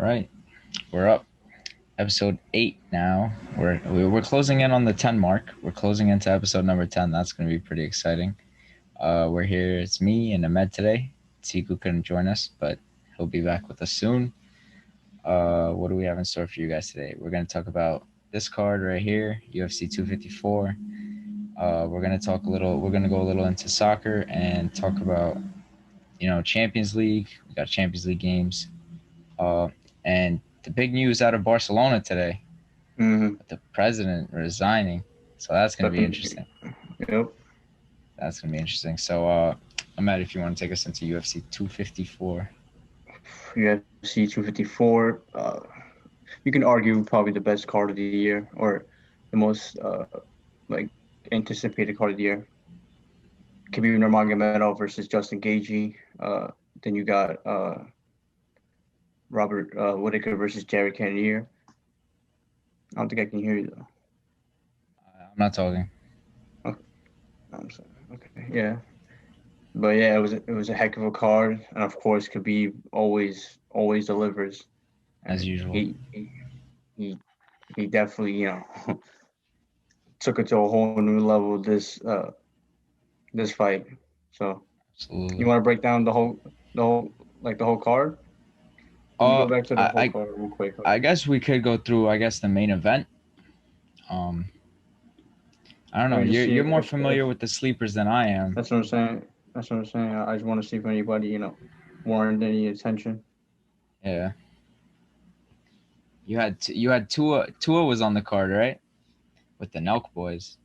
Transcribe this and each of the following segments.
right, we're up. Episode 8 now. We're closing in on the 10 mark. We're closing into episode number 10. That's going to be pretty exciting. We're here. It's me and Ahmed today. Tiku couldn't join us, but he'll be back with us soon. What do we have in store for you guys today? We're going to talk about this card right here, UFC 254. We're going to talk a little. We're going to go a little into soccer and talk about, Champions League. We got Champions League games. And the big news out of Barcelona today, with the president resigning. So that's going to be interesting. Yep. That's going to be interesting. So, Ahmed, if you want to take us into UFC 254. UFC 254. You can argue probably the best card of the year, or the most anticipated card of the year. Khabib Nurmagomedov versus Justin Gaethje. Then you got Robert Whittaker versus Jared Cannonier. I don't think I can hear you though. I'm not talking. Okay. I'm sorry. Okay. Yeah. But yeah, it was a heck of a card, and of course, Khabib always delivers. As usual. He definitely took it to a whole new level this fight. So Absolutely. you want to break down the whole card? Go back to the whole card real quick. I guess we could go through the main event. I don't know. You're more familiar with the sleepers than I am. That's what I'm saying. I just want to see if anybody warranted any attention. Yeah. You had Tua. Tua was on the card, right? With the Nelk boys.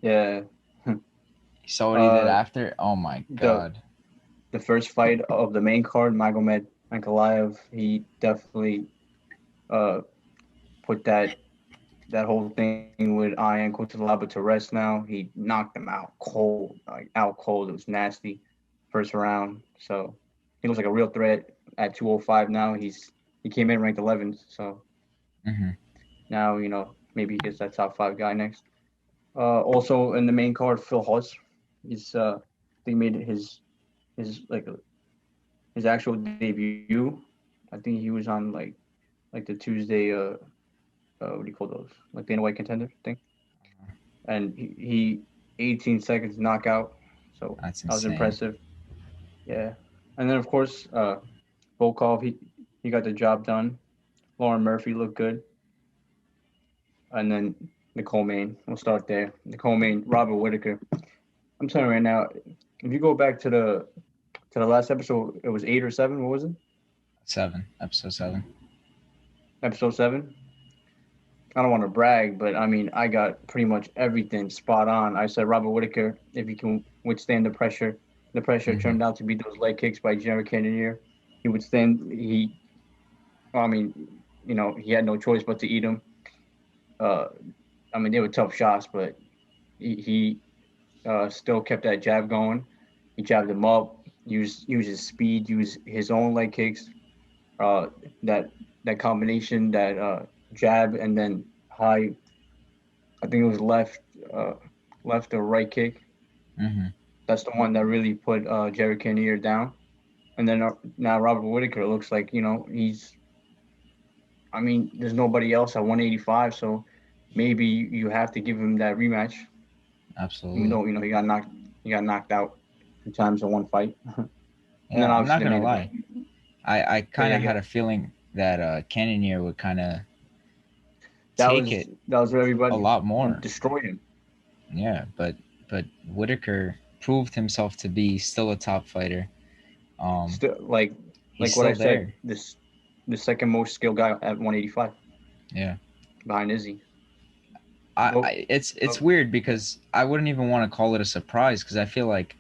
Yeah. You saw what he did after? Oh my god. The first fight of the main card, Magomed Ankalaev, he definitely put that whole thing with Ian Cutelaba to rest now. He knocked him out cold. It was nasty first round. So he looks like a real threat at 205 now. He came in ranked 11th. So now, maybe he gets that top 5 guy next. Also in the main card, Phil Huss. He made his actual debut. I think he was on like the Tuesday what do you call those? Like Dana White contender thing. And he 18 seconds knockout. So that was impressive. Yeah. And then of course Volkov, he got the job done. Lauren Murphy looked good. And then Nicole Main. We'll start there. Nicole Main, Robert Whittaker. I'm telling you right now, if you go back to the last episode, it was 8 or 7. What was it? 7. Episode 7. Episode 7. I don't want to brag, but I mean, I got pretty much everything spot on. I said Robert Whittaker, if he can withstand the pressure. The pressure turned out to be those leg kicks by Jared Cannonier. He withstand. He had no choice but to eat them. They were tough shots, but he still kept that jab going. He jabbed him up, used his speed, used his own leg kicks. That combination, that jab and then high, I think it was left or right kick. That's the one that really put Jared Cannonier down. And then now Robert Whittaker looks like, there's nobody else at 185, so maybe you have to give him that rematch. Absolutely. Even though, he got knocked out 2 times in one fight. Yeah, I'm not gonna lie. I kind of had a feeling that Cannonier would kind of take it. That was where everybody a lot more. Destroy him. Yeah, but Whittaker proved himself to be still a top fighter. Still, like what I said, the second most skilled guy at 185. Yeah. Behind Izzy. It's weird because I wouldn't even want to call it a surprise because I feel like,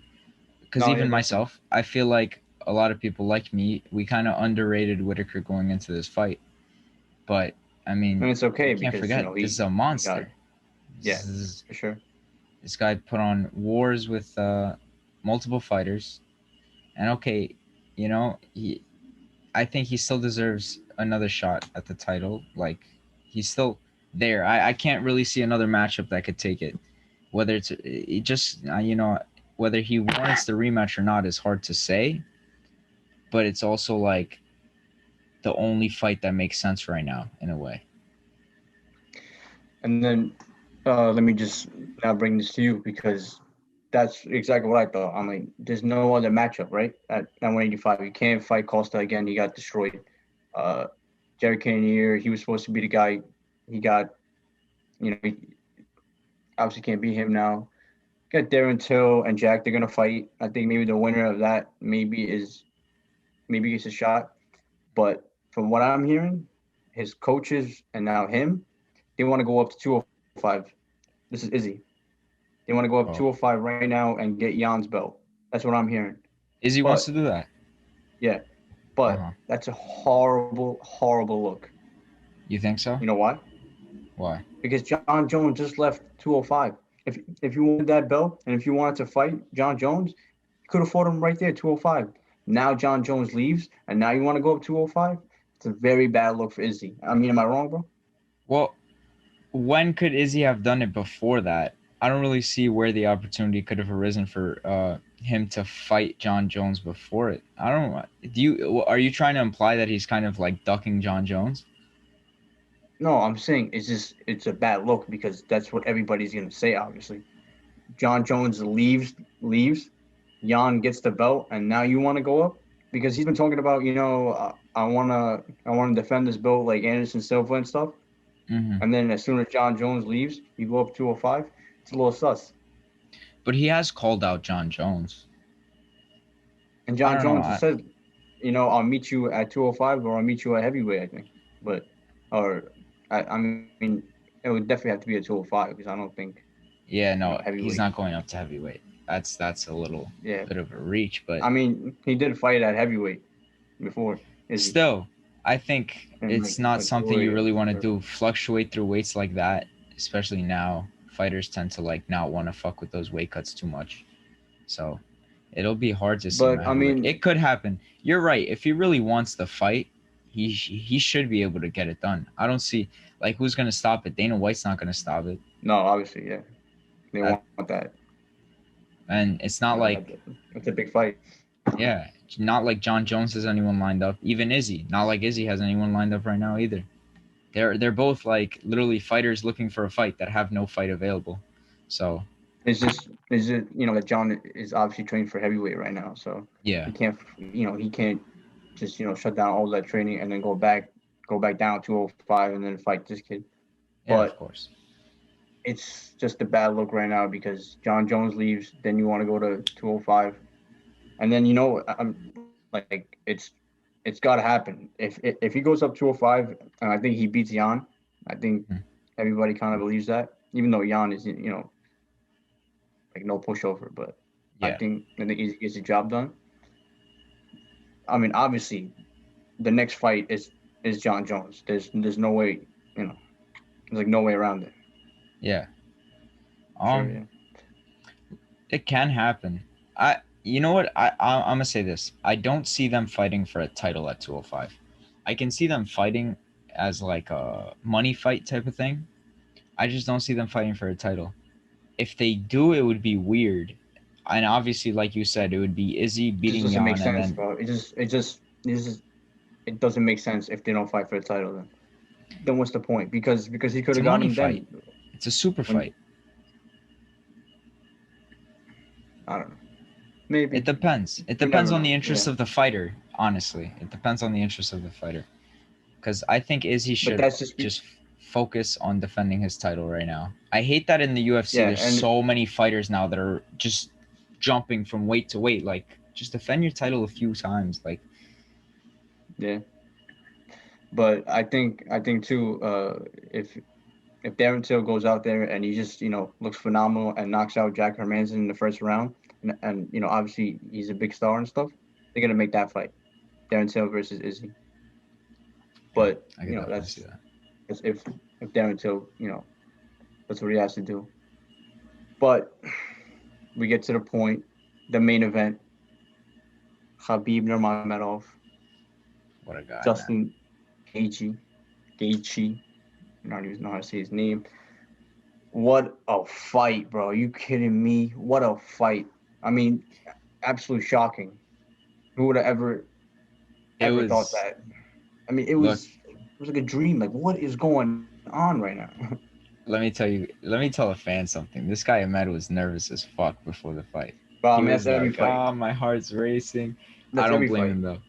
myself, I feel like a lot of people like me, we kind of underrated Whittaker going into this fight. But and it's okay you can't forget this is a monster. For sure. This guy put on wars with multiple fighters, and I think he still deserves another shot at the title. Like, he's still there. I can't really see another matchup that could take it. Whether whether he warrants the rematch or not is hard to say. But it's also like, the only fight that makes sense right now in a way. And then let me just now bring this to you because that's exactly what I thought. I mean, there's no other matchup, right? At 185, you can't fight Costa again. He got destroyed. Uh, Jerry Cannonier, he was supposed to be the guy. He got, he obviously can't beat him now. Got Darren Till and Jack. They're gonna fight. I think maybe the winner of that maybe gets a shot. But from what I'm hearing, his coaches and now him, they want to go up to 205. This is Izzy. They want to go up Oh, 205 right now and get Jan's belt. That's what I'm hearing. Izzy wants But to do that. yeah, Uh but huh. that's a horrible, horrible look. You think so? You know why? Why? Because John Jones just left 205. If you wanted that belt and if you wanted to fight John Jones, you could have fought him right there, 205. Now John Jones leaves, and now you want to go up 205? It's a very bad look for Izzy. I mean, am I wrong, bro? Well, when could Izzy have done it before that? I don't really see where the opportunity could have arisen for him to fight John Jones before it. I don't know. Are you trying to imply that he's kind of like ducking John Jones? No, I'm saying it's a bad look because that's what everybody's gonna say. Obviously, John Jones leaves. Jan gets the belt, and now you want to go up because he's been talking about I wanna defend this belt like Anderson Silva and stuff. Hmm. And then as soon as John Jones leaves, you go up 205. It's a little sus. But he has called out John Jones. And I John don't know. Jones has said, I'll meet you at 205 or I'll meet you at heavyweight, I think. But, or, I mean, it would definitely have to be at 205 because I don't think, Yeah, no, he's heavyweight. not going up to heavyweight. That's a little Yeah. bit of a reach, but I mean, he did fight at heavyweight before, Izzy, still, I think and it's not like something you Gloria. really want to do. Fluctuate through weights like that, especially now. Fighters tend to like not want to fuck with those weight cuts too much. So it'll be hard to see him But at I heavyweight. mean, It could happen. You're right. If he really wants the fight, he should be able to get it done. I don't see like who's gonna stop it. Dana White's not gonna stop it. no, obviously, yeah, they That want that. and it's not like It's a big fight. yeah, not like John Jones has anyone lined up. Even Izzy, not like Izzy has anyone lined up right now either. They're both like literally fighters looking for a fight that have no fight available. So It's just that John is obviously training for heavyweight right now, so yeah, he can't just shut down all that training and then go back down 205 and then fight this kid. yeah, of But course. it's just a bad look right now because John Jones leaves, then you want to go to 205, and then I'm like it's got to happen. If he goes up 205 and I think he beats Jan, I think Mhm. everybody kind of believes that, even though Jan is like no pushover, but Yeah, I think he gets the job done. I mean, obviously, the next fight is John Jones. There's no way, there's like no way around it. yeah. Sure, Um, yeah. it can happen. You know what? I'm gonna say this. I don't see them fighting for a title at 205. I can see them fighting as like a money fight type of thing. I just don't see them fighting for a title. If they do, it would be weird. And obviously, like you said, it would be Izzy It just beating doesn't make Jan, and sense, then bro. It doesn't make sense if they don't fight for the title. Then what's the point? Because he could it's a have money gotten fight. then It's a super when fight. I don't know. It Maybe depends. It you depends never on the know. interests Yeah, of the fighter. Honestly, it depends on the interests of the fighter. Because I think Izzy but should that's just focus on defending his title right now. I hate that in the UFC, yeah, there's and so many fighters now that are just jumping from weight to weight. Like, just defend your title a few times. Like, yeah. But I think too. If Darren Till goes out there and he just looks phenomenal and knocks out Jack Hermanson in the first round, and obviously he's a big star and stuff, they're gonna make that fight, Darren Till versus Izzy. yeah, But I could definitely see that. that's if Darren Till that's what he has to do. But we get to the point, the main event, Khabib Nurmagomedov, What a guy, man. Justin Gaethje, Gaethje. I don't even know how to say his name. What a fight, bro! Are you kidding me? What a fight! I mean, absolutely shocking. Who would have ever It ever thought was that? I mean, Look, it was like a dream. Like, what is going on right now? let me tell a fan something. This guy Ahmed was nervous as fuck before the fight. But I He mean, was that's every like, fight. "Ah, my heart's racing." I That's don't every blame fight. him though.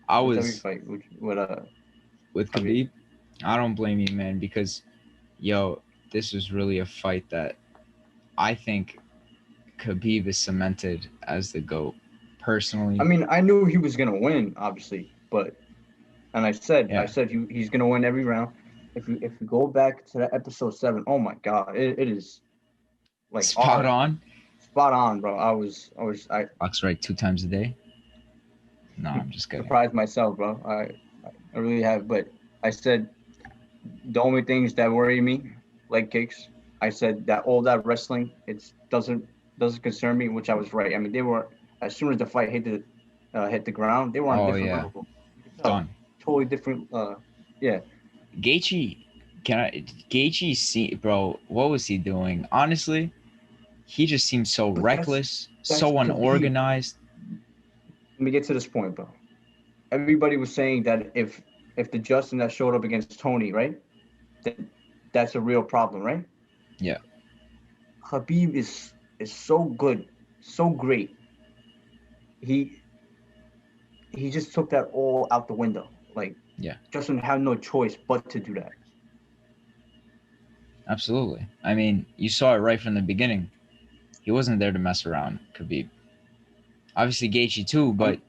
I That's every was fight with with Khabib. Khabib. I don't blame you, man, because yo, this was really a fight that I think Khabib is cemented as the GOAT. I Personally, mean, I knew he was gonna win, obviously, but and I yeah, said he's gonna win every round. If you go back to that episode 7, oh my god, it is like spot hard, on. spot on, bro. I Fox right 2 times a day. No, I'm just kidding. surprised myself, bro. I really have, but I said the only things that worry me, leg kicks. I said that all that wrestling, it doesn't concern me, which I was right. I mean, they were as soon as the fight hit the ground, they were on a Oh different yeah, level. You could tell, done. totally different. Yeah, Gaethje, can I? Gaethje, see, bro, what was he doing? Honestly, he just seemed so but reckless, that's so Khabib. unorganized. Let me get to this point, bro. Everybody was saying that if the Justin that showed up against Tony, right, then that's a real problem, right? Yeah, Khabib is so good, so great. He he just took that all out the window. Like yeah, Justin had no choice but to do that. absolutely. I mean, you saw it right from the beginning. He wasn't there to mess around, Khabib. Obviously, Gaethje too, I mean, but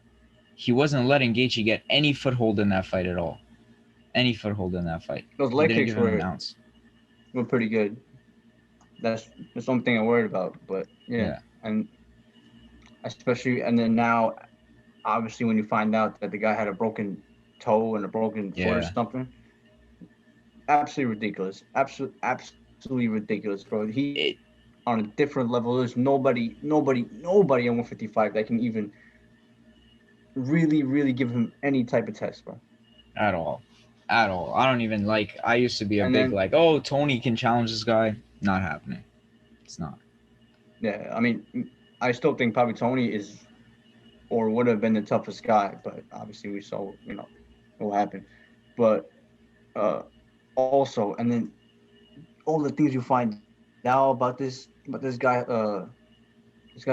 he wasn't letting Gaethje get any foothold in that fight at all. Any foothold in that fight. those He leg didn't kicks give him an ounce. were pretty good. That's the only thing I'm worried about. But yeah, Yeah, and especially and then now, obviously, when you find out that the guy had a broken toe and a broken foot or yeah. something, absolutely ridiculous. Absolutely ridiculous, bro. He It on a different level. There's nobody on 155 that can even really give him any type of test, bro. at all, at all. I don't even like. I used to be a And big then like, oh, Tony can challenge this guy. Not happening. It's not. yeah, I mean, I still think probably Tony is or would have been the toughest guy, but obviously we saw what happened. But uh, also, and then all the things you find out about this guy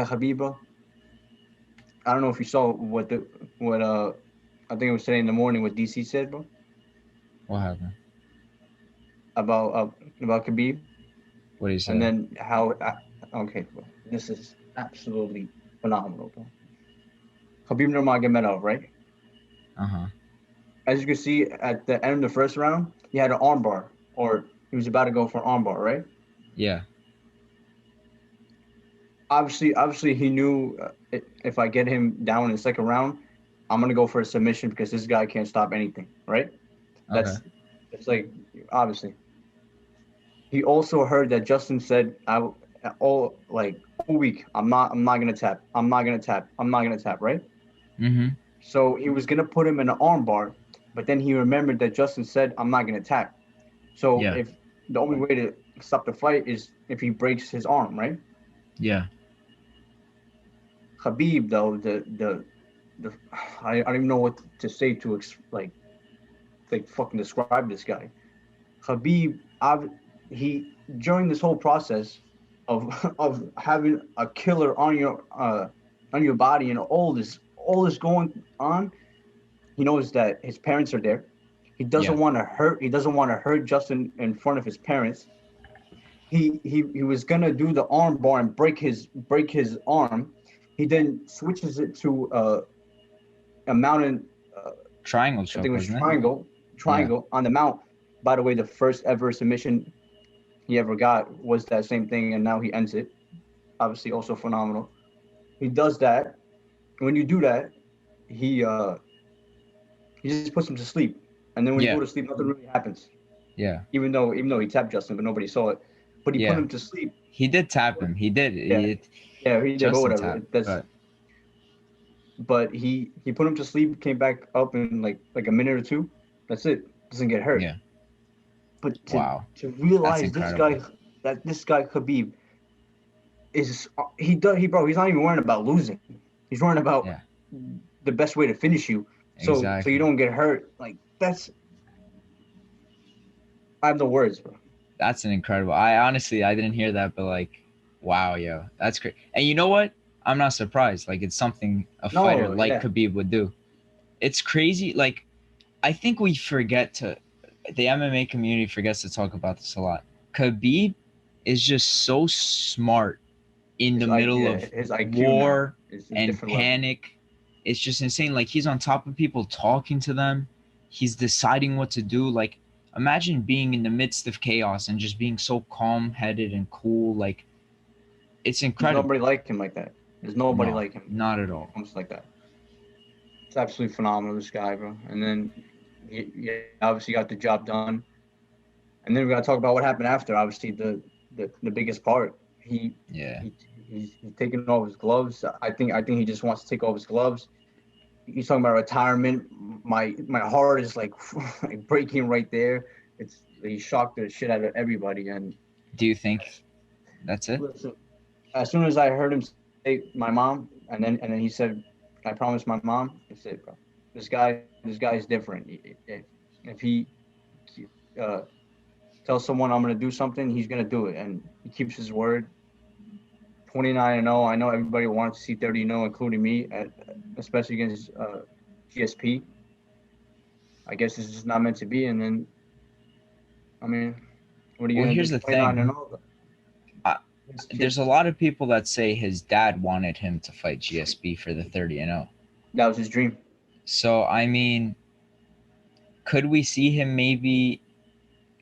Habib, bro. I don't know if you saw what I think it was today in the morning what DC said, bro, What happened? about about Khabib, What do you and say? then how okay, bro, this is absolutely phenomenal, bro. Khabib Nurmagomedov, right? Uh huh. As you can see at the end of the first round, he had an armbar, or he was about to go for an armbar, right? Yeah. Obviously, he knew if I get him down in the second round, I'm gonna go for a submission because this guy can't stop anything, right? Okay. That's it's like obviously. He also heard that Justin said, "I all like all week. I'm not gonna tap. I'm not gonna tap. I'm not gonna tap." Right? Mm-hmm. So he was gonna put him in an armbar, but then he remembered that Justin said, "I'm not gonna tap." So Yeah. if the only way to stop the fight is if he breaks his arm, right? Yeah. Khabib though, the I don't even know what to say to fucking describe this guy. Khabib, he during this whole process of of having a killer on your body and all this going on, he knows that his parents are there. He Yeah. doesn't want to hurt. He doesn't want to hurt Justin in front of his parents. He was gonna do the arm bar and break his arm. He then switches it to a mountain. Uh, Triangle I think it choke, was wasn't it? Yeah. triangle on the mount. By the way, the first ever submission he ever got was that same thing, and now he ends it. Obviously, also phenomenal. He does that. When you do that, he uh, he just puts him to sleep, and then when you Yeah. go to sleep, nothing really happens. Yeah. Even though he tapped Justin, but nobody saw it. But he put Yeah. him to sleep. He did tap But him. He did. yeah, yeah, he did. But Justin whatever. tapped, That's but but he put him to sleep, came back up in like a minute or two. That's it. Doesn't get hurt. yeah. But Wow. to That's realize incredible. this guy Khabib is he bro, he's not even worrying about losing. He's worrying about Yeah. the best way to finish you. So you Exactly. don't get hurt. Like that's I have no words, bro. That's an incredible. I didn't hear that, but like, wow, yo, that's great. And you know what? I'm not surprised. Like, it's something a fighter No, like yeah, Khabib would do. It's crazy. Like, I think we forget to, the MMA community forgets to talk about this a lot. Khabib is just so smart in the middle of his IQ now war is a and different level. panic. It's just insane. Like, he's on top of people, talking to them. He's deciding what to do. Like, imagine being in the midst of chaos and just being so calm-headed and cool. Like, it's There's incredible. nobody like him like that. There's nobody No, like him not at when it all. comes to like that. It's absolutely phenomenal, this guy, bro. And then he obviously got the job done. And then we got to talk about what happened after. Obviously, the biggest part. He Yeah. he's taking off his gloves. I think he just wants to take off his gloves. He's talking about retirement. My heart is like, like breaking right there. He shocked the shit out of everybody. And Do you think that's it? listen, as soon as I heard him say my mom, and then he said, "I promised my mom." That's it, bro. This guy is different. If he uh, tells someone I'm gonna do something, he's gonna do it, and he keeps his word. 29-0. I know everybody wanted to see 30-0, including me, especially against GSP. I guess it's just not meant to be. And then, I mean, what are you Well, gonna do? here's the 29 thing. and all. I, His there's a kids. lot of people that say his dad wanted him to fight GSP for the 30-0. That was his dream. So, I mean, could we see him maybe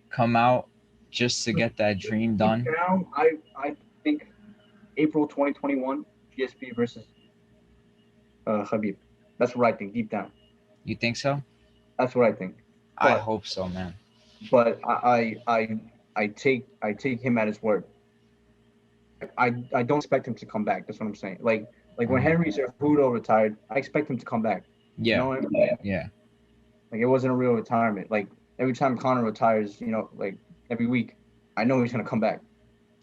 come out just to get that dream Deep done? down, I think April 2021, GSP versus Khabib. That's what I think. Deep down, You think so? that's what I think. I But hope so, man. but I take him at his word. I don't expect him to come back. That's what I'm saying. Like when Uh-huh. Henry Cejudo retired, I expect him to come back. You Yeah, know what I mean? yeah, Like it wasn't a real retirement. Like every time Conor retires, like every week, I know he's gonna come back.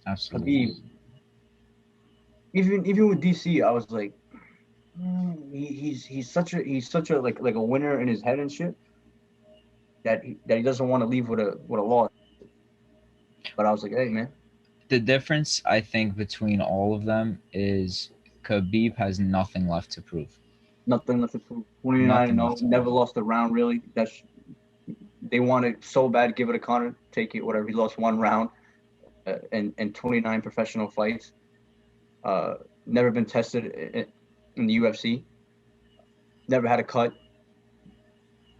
absolutely. Khabib, even with DC, I was like, he's such a like a winner in his head and shit that he doesn't want to leave with a loss. But I was like, hey man, The difference, I think, between all of them is Khabib has nothing left to prove. nothing left to prove. 29 and Nothing left 0, to never prove. lost a round really. They wanted so bad, give it to Conor, take it, whatever. He lost one round and 29 professional fights. Uh, Never been tested in the UFC. Never had a cut.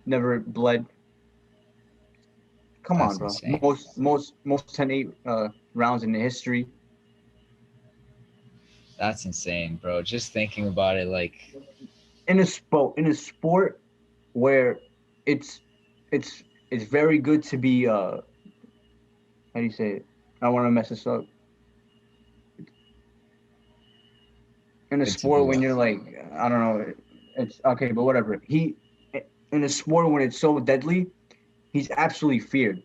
Never bled. Come That's on, bro. insane. Most 10-8 rounds in the history. That's insane, bro. Just thinking about it, like, In a sport where it's it's very good to be how do you say it? I don't want to mess this up. In a good to be sport when what? you're like, I don't know, it's okay, but whatever. In a sport when it's so deadly, he's absolutely feared.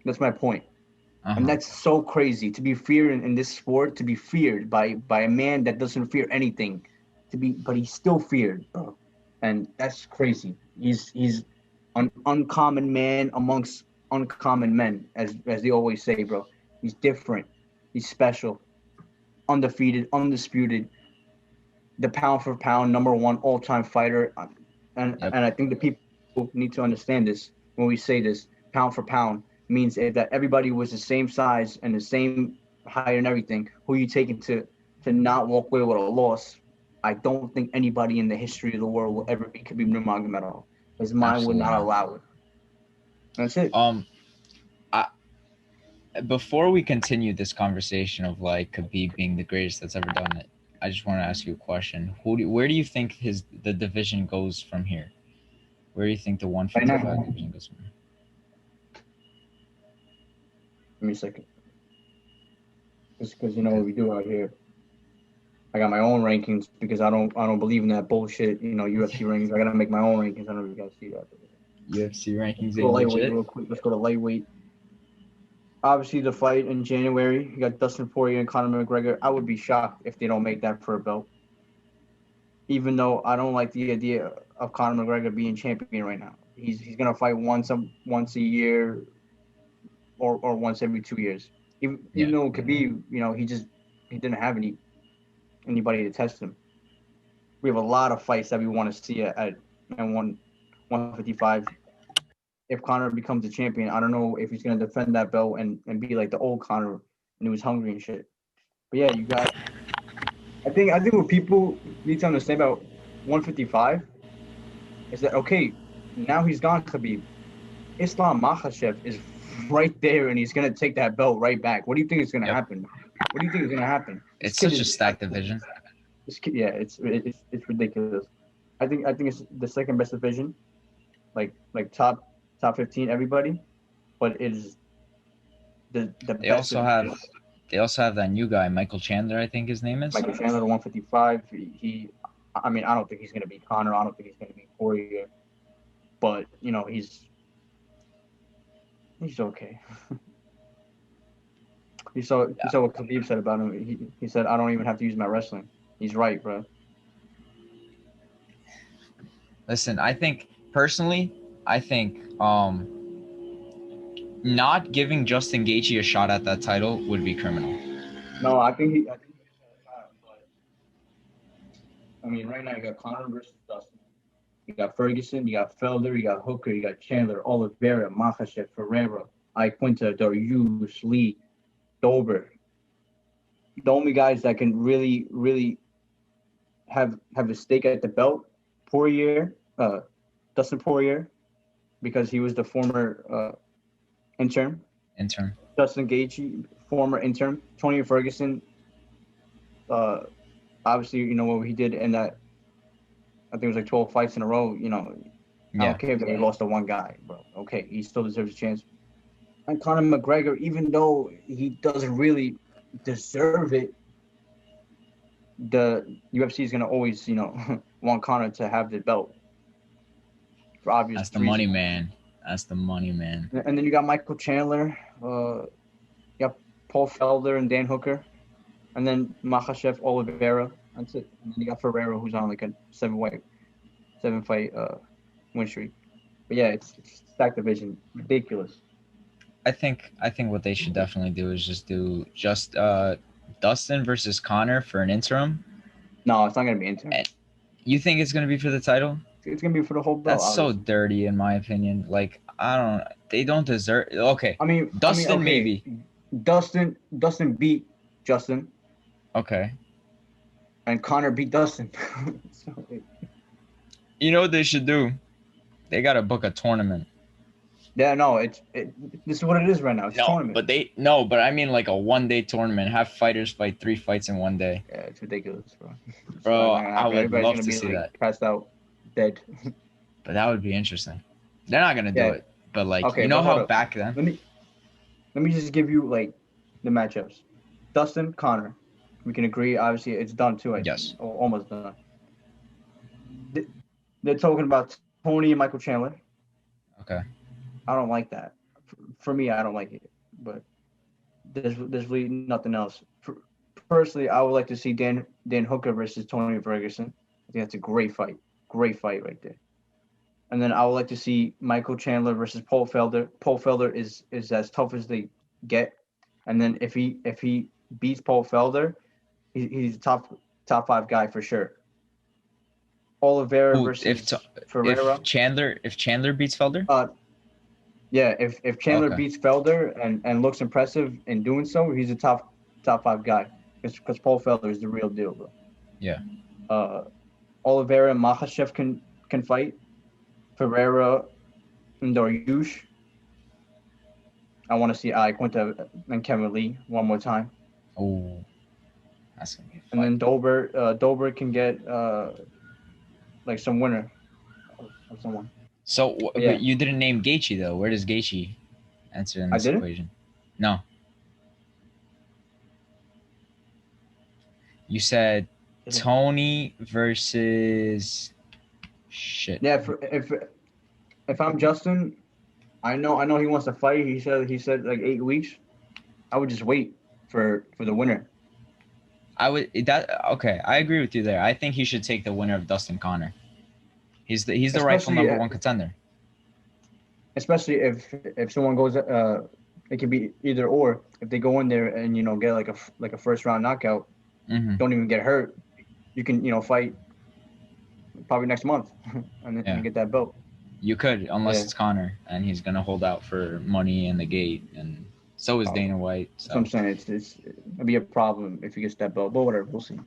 That's my point. Uh And huh. that's so crazy to be feared in this sport, to be feared by a man that doesn't fear anything, but he's still feared, bro. And that's crazy. He's an uncommon man amongst uncommon men, as they always say, bro. He's different. He's special, undefeated, undisputed, the pound for pound number one all time fighter. Yep. And I think the people need to understand this when we say this. Pound for pound means that everybody was the same size and the same height and everything. Who you taking to not walk away with a loss? I don't think anybody in the history of the world will ever be Khabib Nurmagomedov. His mind would Absolutely not not. allow it. That's it. Um, I, before we continue this conversation of like Khabib being the greatest that's ever done it, I just want to ask you a question. Where do you think the division goes from here? Where do you think the Right now, 155 division goes from here? give me a second. Just because you know Okay. what we do out here. I got my own rankings because I don't believe in that bullshit. UFC rankings. I gotta make my own rankings. I don't know if you guys see that. UFC Let's rankings go to ain't lightweight legit. real quick. Let's go to lightweight. Obviously, the fight in January, you got Dustin Poirier and Conor McGregor. I would be shocked if they don't make that for a belt. Even though I don't like the idea of Conor McGregor being champion right now, he's gonna fight once a year or once every 2 years. Even Yeah. though Khabib, he didn't have anybody to test him. We have a lot of fights that we want to see at 155. If Conor becomes a champion, I don't know if he's gonna defend that belt and be like the old Conor and he was hungry and shit. But yeah, you got. I think what people need to understand about 155 is that okay, now he's gone, Khabib. Islam Makhachev is right there, and he's gonna take that belt right back. What do you think is gonna Yep. happen? What do you think is gonna happen? This It's kid such a is stacked division. this kid. Yeah, it's ridiculous. I think it's the second best division, like top 15 everybody, but it is the They best also have division. they also have that new guy, Michael Chandler, I think his name is. Michael Chandler, 155. I mean, I don't think he's gonna be Conor. I don't think he's gonna be Poirier, but he's okay. He saw what Khabib said about him. He said, "I don't even have to use my wrestling." He's right, bro. Listen, I think personally, I think not giving Justin Gaethje a shot at that title would be criminal. No, I think he has a shot, but I mean, right now you got Conor versus Dustin. You got Ferguson, you got Felder, you got Hooker, you got Chandler, Oliveira, Makhachev, Ferreira, Iaquinta, Dariush, Lee, Dober. The only guys that can really have a stake at the belt, Poirier, Dustin Poirier, because he was the former intern. Intern. Justin Gaethje, former intern. Tony Ferguson, uh, obviously, what he did in that. I think it was like 12 fights in a row. I don't care if he lost to one guy, bro. Okay, he still deserves a chance. And Conor McGregor, even though he doesn't really deserve it, the UFC is gonna always, want Conor to have the belt for obvious That's the reasons. money, man. That's the money, man. And then you got Michael Chandler, you got Paul Felder and Dan Hooker, and then Makhachev, Oliveira. That's it. And then you got Ferreira, who's on like a seven fight win streak. But yeah, it's stacked division, ridiculous. I think what they should definitely do is do Dustin versus Conor for an interim. No, it's not gonna be interim. You think it's gonna be for the title? It's gonna be for the whole belt. That's so dirty, in my opinion. Like, I don't. They don't deserve. Okay. I mean, Dustin okay. maybe. Dustin beat Justin. Okay. And Conor beat Dustin. You know what they should do? They gotta book a tournament. Yeah, no, this is what it is right now. It's a tournament. But I mean like a 1-day tournament. Have fighters fight 3 fights in 1 day. Yeah, it's ridiculous, bro. Bro, I would love to see that. Passed out, dead. But that would be interesting. They're not gonna do it. But like, okay, how back then? Let me just give you like the matchups. Dustin, Conor. We can agree. Obviously, it's done too. Yes. Almost done. They're talking about Tony and Michael Chandler. Okay. I don't like that. For me, I don't like it. But there's really nothing else. Personally, I would like to see Dan Hooker versus Tony Ferguson. I think that's a great fight. Great fight right there. And then I would like to see Michael Chandler versus Paul Felder. Paul Felder is as tough as they get. And then if he beats Paul Felder, he's a top 5 guy for sure. Oliveira versus Ferreira. If Chandler beats Felder? Yeah, if Chandler beats Felder and looks impressive in doing so, he's a top 5 guy. Because Paul Felder is the real deal, bro. Yeah. Oliveira and Makhachev can fight. Ferreira and Dariush. I want to see Iaquinta and Kevin Lee one more time. Oh, that's gonna be fun. And then Dober can get like some winner of someone. So, but you didn't name Gaethje though. Where does Gaethje answer in this equation? No. You said Tony versus shit. Yeah, if I'm Justin, I know he wants to fight. He said like 8 weeks. I would just wait for the winner. Okay. I agree with you there. I think he should take the winner of Dustin Conor. He's the rightful number 1 contender. especially if someone goes, it can be either or. If they go in there and get like a first round knockout, Hmm. don't even get hurt, you can fight probably next month, and Yeah, then get that belt. you could, unless Yeah, it's Connor and he's gonna hold out for money in the gate, and so is that's Dana White. what I'm So saying. It'd be a problem if he gets that belt, but whatever, we'll see.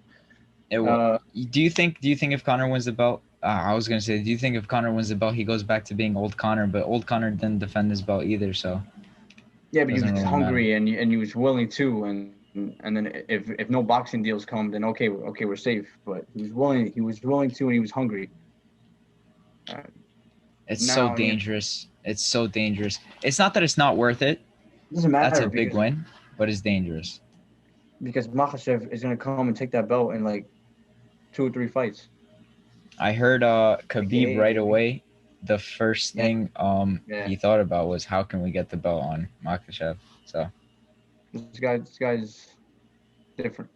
it will. Uh, Do you think if Connor wins the belt? I was gonna say, do you think if Connor wins the belt, he goes back to being old Connor? But old Connor didn't defend his belt either, so yeah, it but he doesn't was really matter. hungry and he was willing to, and then if no boxing deals come, then okay, we're safe. But he was willing to, and he was hungry. Uh, It's so now, dangerous. It's so dangerous. It's not that it's not worth it. it doesn't That's a matter big win, but it's dangerous. because Makhachev is gonna come and take that belt in like 2 or 3 fights. I heard Khabib AKA, right baby. away. The first Yeah, thing yeah. he thought about was how can we get the belt on Makhachev. So This guy's different.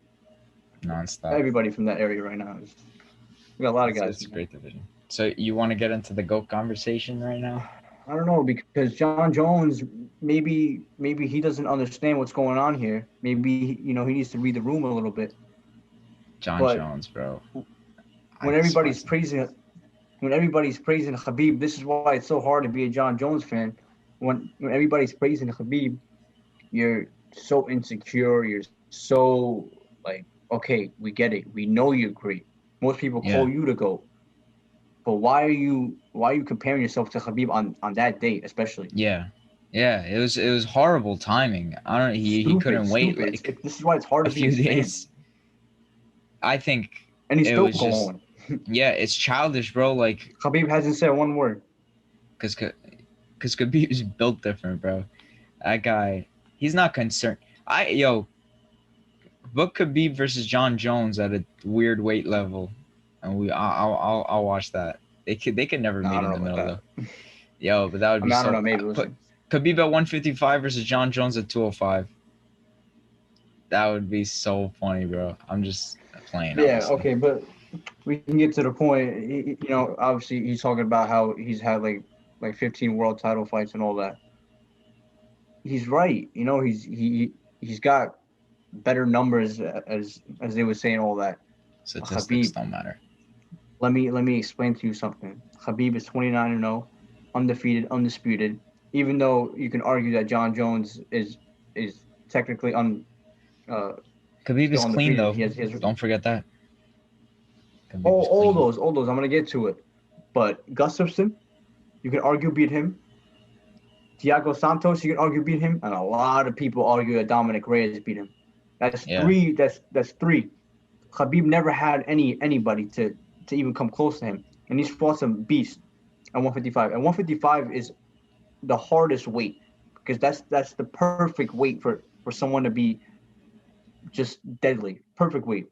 nonstop. Everybody from that area right now is. We got a lot of guys It's a from there. great division. So you want to get into the GOAT conversation right now? I don't know because John Jones maybe he doesn't understand what's going on here. Maybe he needs to read the room a little bit. John But Jones, bro. I when everybody's despise him. praising when everybody's praising Khabib, this is why it's so hard to be a John Jones fan. When everybody's praising Khabib, you're so insecure. You're so like, okay, we get it. We know you're great. Most people Yeah. call you to go. But why are you comparing yourself to Khabib on that date, especially? Yeah. Yeah. It was horrible timing. I don't he Stupid, couldn't wait stupid. like This is why it's hard a to be few his fan, days. I think and he's it still was just going. yeah, it's childish, bro. Like Khabib hasn't said one word. cuz cuz Khabib's built different, bro. That guy, he's not concerned. Book Khabib versus John Jones at a weird weight level, and I'll watch that. They could never No, I meet don't in know the about middle that. though. Yo, but that would I be mean, I don't so. know. Maybe we'll Put see. Khabib at 155 versus John Jones at 205. That would be so funny, bro. I'm just playing, Yeah, obviously. okay, but we can get to the point. Obviously, he's talking about how he's had like 15 world title fights and all that. He's right. He's got better numbers as they were saying all that. Statistics Khabib, don't matter. let me explain to you something. Khabib is 29-0, undefeated, undisputed. Even though you can argue that John Jones is technically uh Khabib still is clean undefeated. though. He has Don't forget that. Khabib all is all clean. those all those. I'm gonna get to it. But Gustafsson, you can argue beat him. Thiago Santos, you can argue beat him, and a lot of people argue that Dominic Reyes beat him. That's Yeah. three. That's three. Khabib never had anybody to even come close to him, and he's fought some beasts at 155. And 155 is the hardest weight because that's the perfect weight for someone to be just deadly. Perfect weight.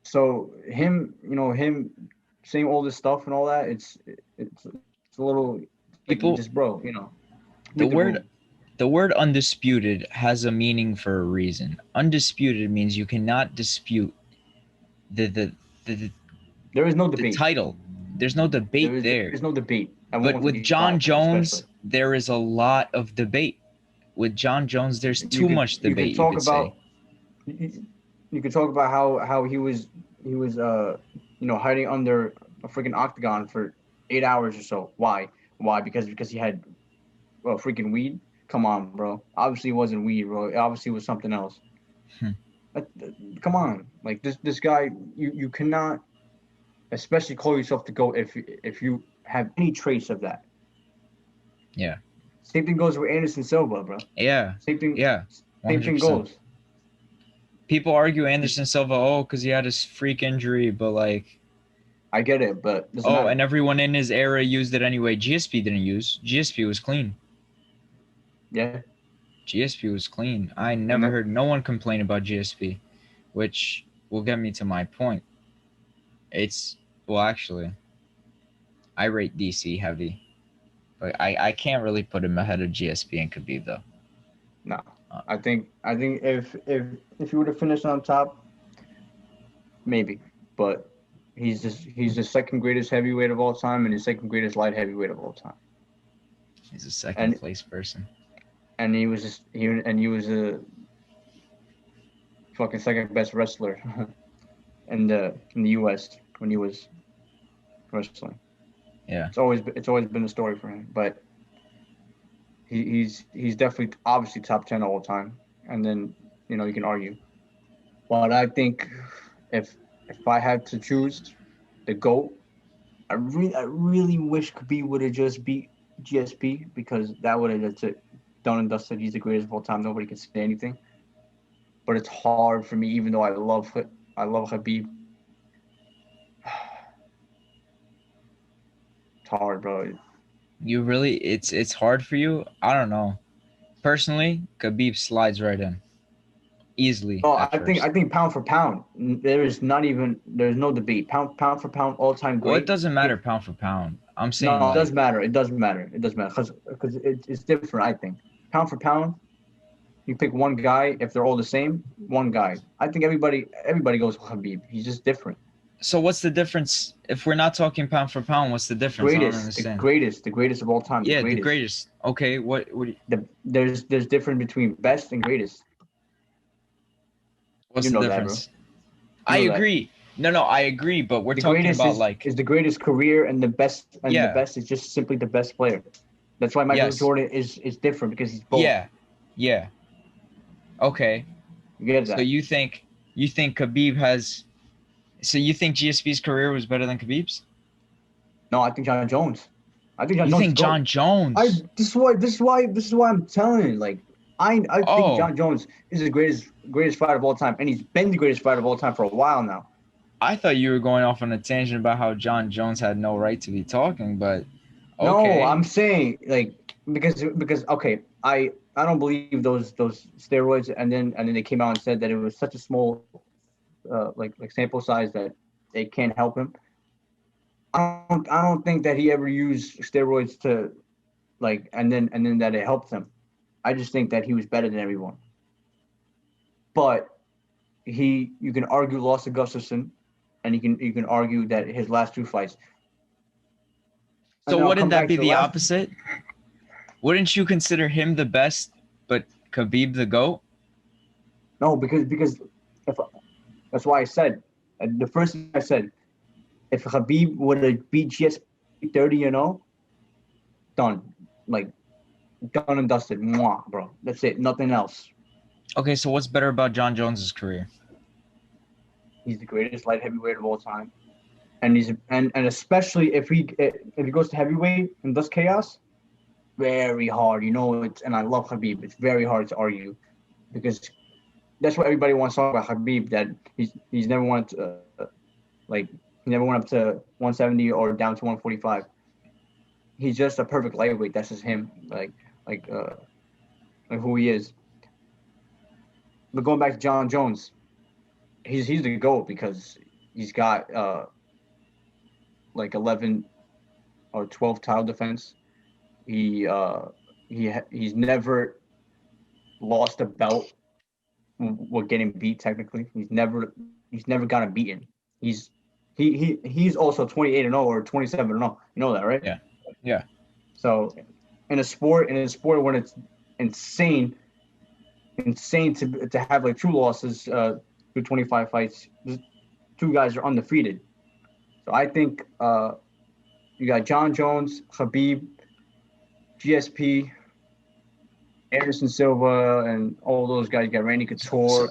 So him saying all this stuff and all that, it's a little like just People, read the the room. word the word undisputed has a meaning for a reason. Undisputed means you cannot dispute the the the, There is no the debate. title. There's no There debate is there. there's no debate at But with John 155 especially. Jones, there is a lot of debate. With John Jones, there's You too could much you could debate, you talk could say. about you, you could talk about how he was hiding under a freaking octagon for 8 hours or so. Why? Because he had freaking weed. Come on, bro. Obviously, it wasn't weed, bro. It obviously was something else. Hmm. Come on, like this guy, you cannot, especially call yourself the GOAT if you have any trace of that. Yeah. Same thing goes with Anderson Silva, bro. Yeah. Same thing. Yeah. Same thing 100%. goes. People argue Anderson Silva, oh, because he had his freak injury, but like, I get it, but it doesn't oh, matter. and everyone in his era used it anyway. GSP didn't use. GSP was clean. Yeah, GSP was clean. I and never heard no one complain about GSP, which will get me to my point. It's, well, actually, I rate DC heavy, but I can't really put him ahead of GSP and Khabib, though. no. Uh, I think if you would have finished on top, maybe, but he's the second greatest heavyweight of all time and the second greatest light heavyweight of all time. He's a second and place person. he was a fucking second best wrestler in the U.S. when he was wrestling. Yeah. It's always been a story for him, but he's definitely obviously top 10 all time. And then you can argue, but I think if I had to choose the GOAT, I really wish Khabib would have just beat GSP, because that would have just done and dusted. He's the greatest of all time. Nobody can say anything. But it's hard for me, even though I love Khabib. It's hard, bro. You really, it's hard for you. I don't know. Personally, Khabib slides right in easily Oh, at I first. think pound for pound, there's no debate. Pound for pound, all time Well, it great. doesn't matter pound for pound. I'm saying No, it like, does matter. It does matter. It does matter, because it's different. I think pound for pound, you pick one guy. If they're all the same, one guy. I think everybody goes with Khabib. He's just different. so what's the difference if we're not talking pound for pound? What's the difference? I don't The understand. greatest, the greatest of all time. The Yeah, the greatest. greatest. Okay, what There's difference between best and greatest. what's You the know that, bro. difference? You I know that. agree. No, I agree, but we're The talking greatest about is like, is the greatest career, and the yeah, best is just simply the best player. That's why Michael yes, Jordan is different, because he's both. yeah, yeah. Okay. You get So that? you think Khabib has so you think GSP's career was better than Khabib's? No, I think John Jones. I think John You Jones is think GOAT. John I Jones? this is why I'm telling you. Like, I think Oh, John Jones is the greatest fighter of all time, and he's been the greatest fighter of all time for a while now. I thought you were going off on a tangent about how John Jones had no right to be talking, but No, okay. I'm saying, like, because okay, I don't believe those steroids, and then they came out and said that it was such a small like sample size that they can't help him. I don't think that he ever used steroids to, like, and then that it helped him. I just think that he was better than everyone. But you can argue lost to Gustafson, and you can argue that his last two fights. And So then I'll wouldn't come that back be to the the last. opposite? Wouldn't you consider him the best, but Khabib the GOAT? No, because if that's why I said, the first thing I said, if Khabib would have beat GSP 30-0, done, like, done and dusted, mwah, bro. That's it, nothing else. Okay, so what's better about John Jones's career? He's the greatest light heavyweight of all time, and especially if he goes to heavyweight and does chaos, very hard. And I love Khabib. It's very hard to argue, because that's what everybody wants to talk about Khabib. That he's never went like he never went up to 170 or down to 145. He's just a perfect lightweight. That's just him. Like uh like who he is. But going back to John Jones, he's the GOAT, because he's got like 11 or 12 title defense. He's never lost a belt with getting beat. Technically, he's never gotten beaten. He's also 28-0 or 27-0. You know that, right? Yeah. Yeah. So in a sport when it's insane to have like two losses through 25 fights, two guys are undefeated. So I think you got John Jones, Khabib, GSP, Anderson Silva, and all those guys. You got Randy So, Couture,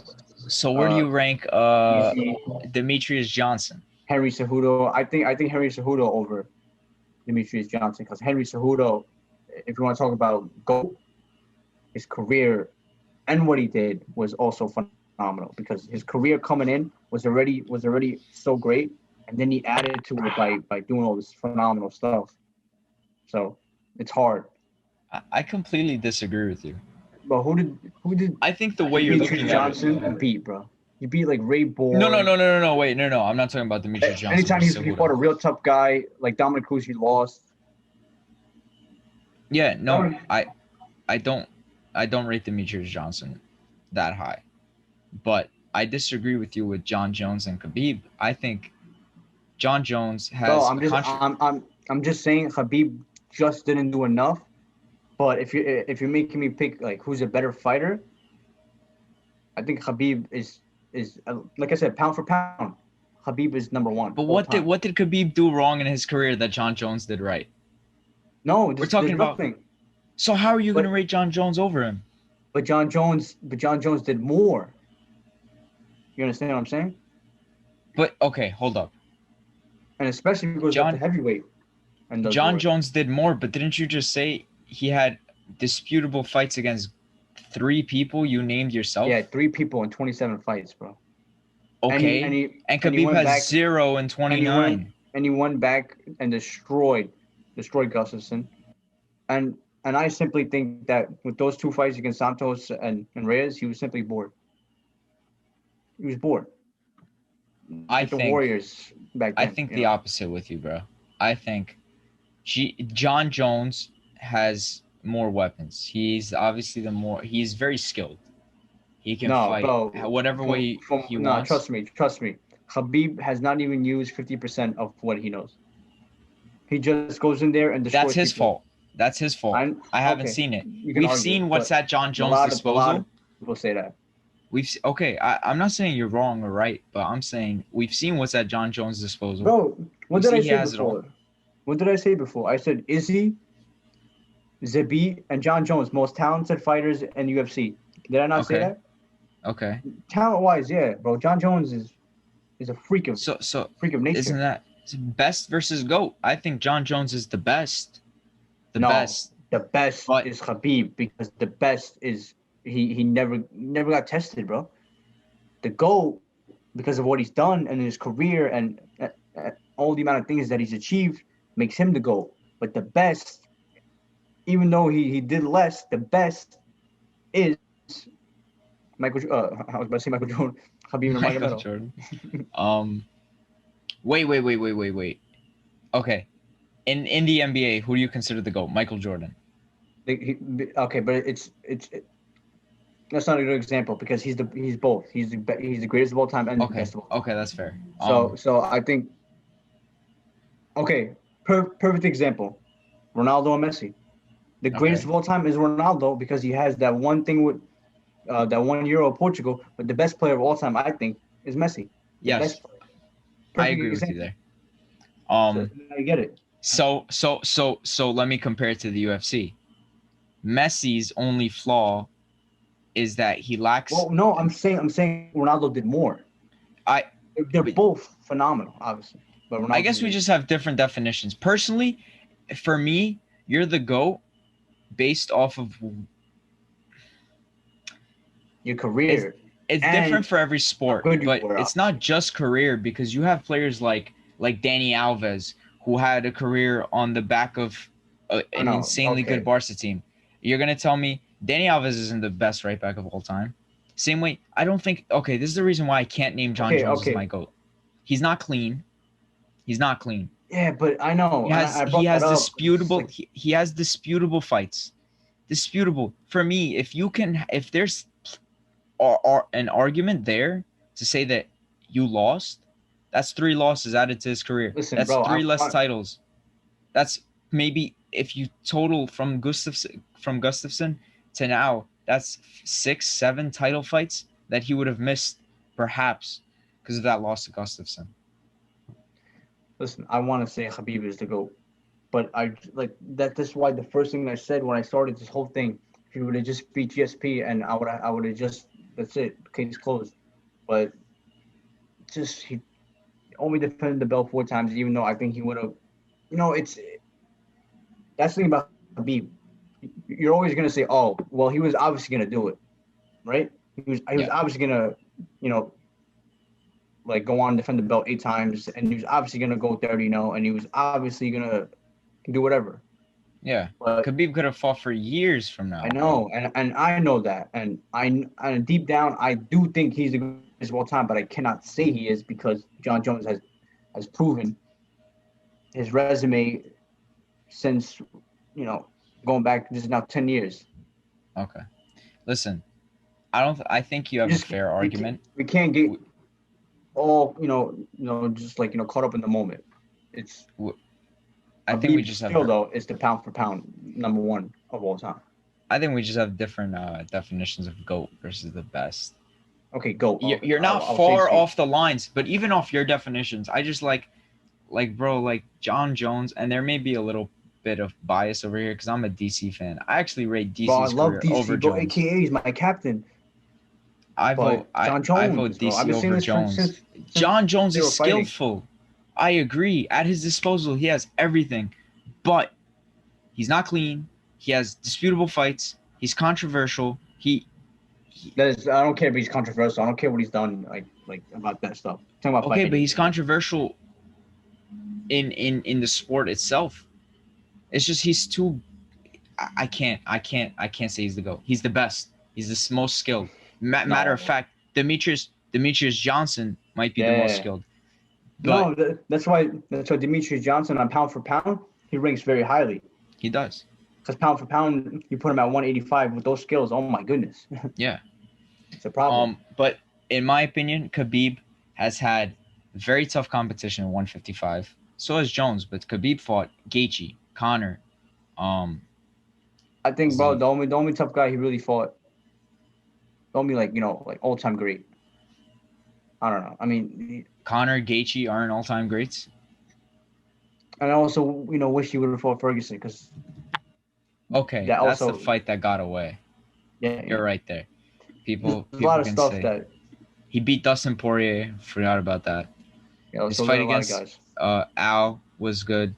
so where do you rank Easy, Demetrius Johnson? Henry Cejudo. I think Henry Cejudo over Demetrius Johnson, because Henry Cejudo, if you want to talk about GOAT, his career and what he did was also phenomenal, because his career coming in was already so great, and then he added to it by doing all this phenomenal stuff. So it's hard. I completely disagree with you. But who did I think the way you're Demetrius looking at it. Johnson beat, bro? He beat like Ray No. Borg. Wait, no. I'm not talking about Demetrius Johnson Anytime he, versus he fought Cejudo. a real tough guy like Dominic Cruz, he lost. Yeah, no, I don't rate Demetrius Johnson that high. But I disagree with you with John Jones and Khabib. I think John Jones Bro, has I'm a just contra- I'm I'm I'm just saying Khabib just didn't do enough But if you're making me pick like who's a better fighter, I think Khabib is like I said, pound for pound, Khabib is number one But all what did time. what did Khabib do wrong in his career that John Jones did right? No, We're there's talking about. nothing. So how are you going to But rate John Jones over him? John Jones did more. You understand what I'm saying? But okay, hold up. And especially if it goes up to John heavyweight and does the John work. Jones did more, but didn't you just say he had disputable fights against 3 people you named Yeah, yourself? 3 people in 27 fights, bro. And he and Okay. he And and he Khabib went has back 0 and and he went 29. and he went back and destroyed Gustafsson. And I simply think that with those 2 fights against Santos and Reyes, he was simply bored. He was bored. Just I like the think Warriors back I then, think the opposite with you, bro. I think John Jones has more weapons. He's very skilled. He can No, fight bro. whatever way From he no, wants. trust me. Khabib has not even used 50% of what he knows. He just goes in there and That's destroys his people. fault. That's his fault. I'm I haven't okay. seen it. You can We've argue, seen what's but at John a Jones' lot of disposal. people say that. Okay. I'm not saying you're wrong or right, but I'm saying we've seen what's at John Jones' disposal. Bro, We what did see I he say has it all. before? What did I say before? I said Izzy, Zabit, and John Jones, most talented fighters in UFC. Did I not say Okay. that? Okay. Talent wise, yeah, bro. John Jones is a So freak of isn't nature. that best versus GOAT? I think John Jones is the best. The No, best. the best But is Khabib because the best is he never got tested, bro. The GOAT, because of what he's done and his career and all the amount of things that he's achieved, makes him the GOAT. But the best, even though he did less, the best is I was about to say Michael Jordan, Khabib Michael Nurmagomedov. Jordan. Um wait. Okay. In the NBA, who do you consider the GOAT? Michael Jordan. Okay, but that's not a good example because he's both. He's the greatest of all time and the Okay. best of all time. Okay, that's fair. So I think okay, perfect example. Ronaldo and Messi. The greatest Okay. of all time is Ronaldo because he has that one thing with that 1 Euro of Portugal. But the best player of all time, I think, is Messi. The best Yes, player. I Perfect agree with you example. there. So Um I get it. so let me compare it to the UFC. Messi's only flaw is that he lacks Well, no, I'm saying Ronaldo did more. I They're but both phenomenal, obviously, but I Ronaldo guess we did just have different definitions. Personally, for me, you're the GOAT based off of your it's career it's different and for every how sport, good you but were, it's not obviously. just career because you have players like Danny Alves who had a career on the back of I an know. insanely good Okay. Barca team. You're gonna tell me Danny Alves isn't the best right back of all time? Same way, I don't think. Okay, this is the reason why I can't name John Okay. Jones as my Okay. GOAT. He's not clean. He's not clean. Yeah, but I know, and I He brought that has up because it's disputable like, he has disputable fights. Disputable for me. If there's an argument there to say that you lost, that's 3 losses added to his career. listen, That's bro. 3 less titles. That's maybe if you total from Gustafsson to now, that's 6, 7 title fights that he would have missed, perhaps because of that loss to Gustafsson. listen. I want to say Khabib is the GOAT, but I like that. That's why the first thing I said when I started this whole thing, if he would have just beat GSP, and I would have just that's it, case closed. But just he only defended the belt 4 times, even though I think he would have. It's that's the thing about Khabib. You're always gonna say, "Oh, well, he was obviously gonna do it, right? He was Yeah, obviously gonna, you know, like go on and defend the belt 8 times, and he was obviously gonna go 30-0, and he was obviously gonna do whatever." yeah. But Khabib could have fought for years from I now, bro. know, and I know that, and deep down, I do think he's the greatest of all time, but I cannot say he is because John Jones has proven his resume since going back. This is now 10 years. Okay. Listen, I don't. I think you We have a just fair argument. we can't get W- all just like caught up in the moment. It's w- I think we Khabib just have. still though is the pound for pound number one. of all time. I think we just have different definitions of GOAT versus the best. Okay, go. Okay, You're not I'll say it far to you. off the lines, but even off your definitions, I just like bro, like John Jones, and there may be a little bit of bias over here because I'm a DC fan. I actually rate Bro, I DC's love career DC, over bro. Jones. AKA is my captain. But John I vote Jones, bro. I've DC been saying over this Jones. since John Jones they is were fighting. skillful. I agree. At his disposal, he has everything, but he's not clean. He has disputable fights. He's controversial. That is, I don't care if he's controversial. I don't care what he's done, like about that stuff. I'm talking about Okay, but fighting. he's controversial in the sport itself. It's just he's too. I can't say he's the GOAT. He's the best. He's the most skilled. Matter of No. fact, Demetrius Johnson might be the most Yeah. skilled. But No, that's why Demetrius Johnson on pound for pound, he ranks very highly. he does. Because pound for pound, you put him at 185 with those skills. Oh my goodness. Yeah. It's a problem. But in my opinion, Khabib has had very tough competition in 155. So has Jones, but Khabib fought Gaethje, Conor. I think, bro, the only tough guy he really fought, the only like all time great. I don't know. I mean, Conor, Gaethje aren't all-time greats. and I also wish he would have fought Ferguson because Okay, that that's also the fight that got away. yeah, You're right there. People there's a lot of can stuff say that he beat Dustin Poirier. Forgot about that. His so fight there are a lot of against guys. Al was good.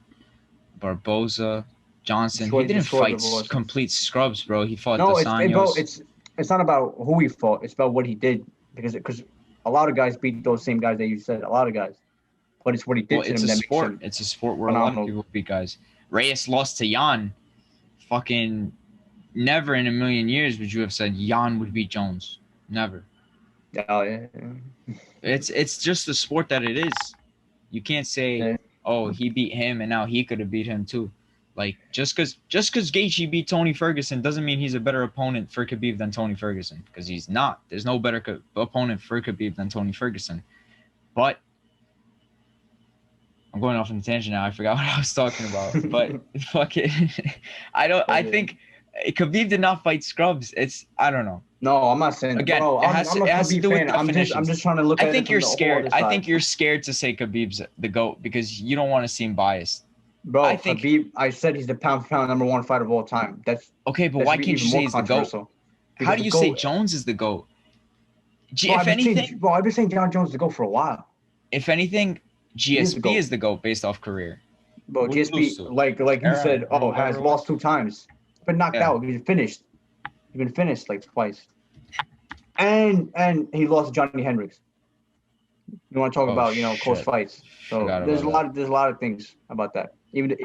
Barboza, Johnson. He didn't Destroyed fight Barboza. complete scrubs, bro. He fought No, Dos Anjos. it's not about who he fought. It's about what he did because a lot of guys beat those same guys that you said. A lot of guys, but it's what he did Well, to it's them a that sport. makes him It's a sport where a lot of phenomenal. people beat guys. Reyes lost to Jan. Fucking never in a million years would you have said Jan would beat Jones. Never. Yeah. It's just the sport that it is. You can't say, Yeah. oh, he beat him and now he could have beat him too. Like just because Gaethje beat Tony Ferguson doesn't mean he's a better opponent for Khabib than Tony Ferguson, because he's not. There's no better opponent for Khabib than Tony Ferguson. But I'm going off on a tangent now. I forgot what I was talking about. But fuck it. I think Khabib did not fight scrubs. I don't know. No, I'm not saying. Again, Bro, it has I'm a to Khabib do with fan. I'm definitions. just trying to look I at think it you're from the whole scared. other I side. think you're scared to say Khabib's the GOAT because you don't want to seem biased. Bro, I think Khabib, I said he's the pound for pound #1 fighter of all time. okay, but That why should be can't you even say more he's the GOAT? controversial. How Because do the you say GOAT, Jones is the GOAT? bro, If anything, I've been saying John Jones to go for a while. if anything, is the GSP GOAT. is the GOAT based off career. Bro, Who did he lose GSP, to? like you Aaron, said, or has whoever it lost 2 times, but knocked Yeah. out. He's finished. He's been finished like twice, and he lost to Johnny Hendricks. You want to talk about close shit. fights? So Forgot there's about a lot of things about that. Even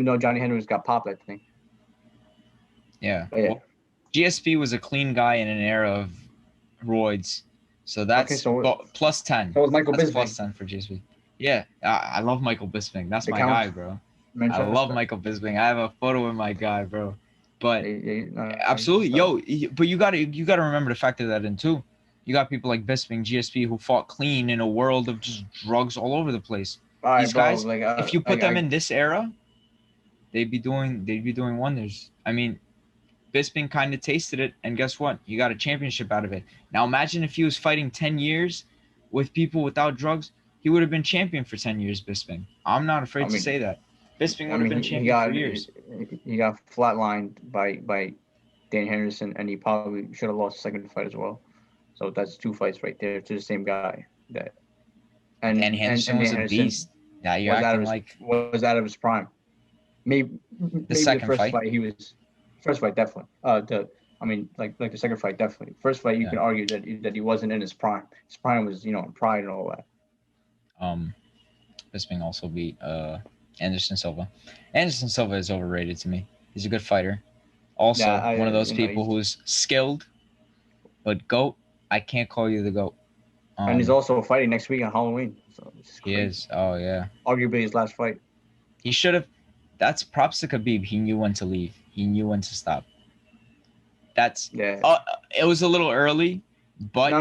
though Johnny Hendricks got popped, I think. Yeah. But yeah. Well, GSP was a clean guy in an era of roids. So that's plus 10. So was Michael That's Bisping. plus 10 for GSP. Yeah. I love Michael Bisping. That's my guy, bro. Manchester. I love Michael Bisping. I have a photo with my guy, bro. But absolutely, but you gotta remember to factor that in too. You got people like Bisping, GSP, who fought clean in a world of just drugs all over the place. All These right, guys, bro, if you put them in this era, they'd be doing wonders. I mean, Bisping kind of tasted it, and guess what? You got a championship out of it. Now imagine if he was fighting 10 years with people without drugs, he would have been champion for 10 years, Bisping. I'm not afraid to say that. Bisping would have been champion for years. He got flatlined by Dan Henderson, and he probably should have lost the second fight as well. So that's 2 fights right there to the same guy. And Henderson was a beast. Yeah, you're acting like was out of his prime. Maybe the second first fight he was. First fight definitely. The second fight definitely. First fight you can argue that he wasn't in his prime. His prime was pride and all that. Bisping also beat Anderson Silva. Anderson Silva is overrated to me. He's a good fighter. Also, one of those people who's skilled, but GOAT, I can't call you the GOAT. And he's also fighting next week on Halloween. So he is. Oh, yeah. Arguably his last fight. He should have. That's props to Khabib. He knew when to leave. He knew when to stop. That's. Yeah. It was a little early, but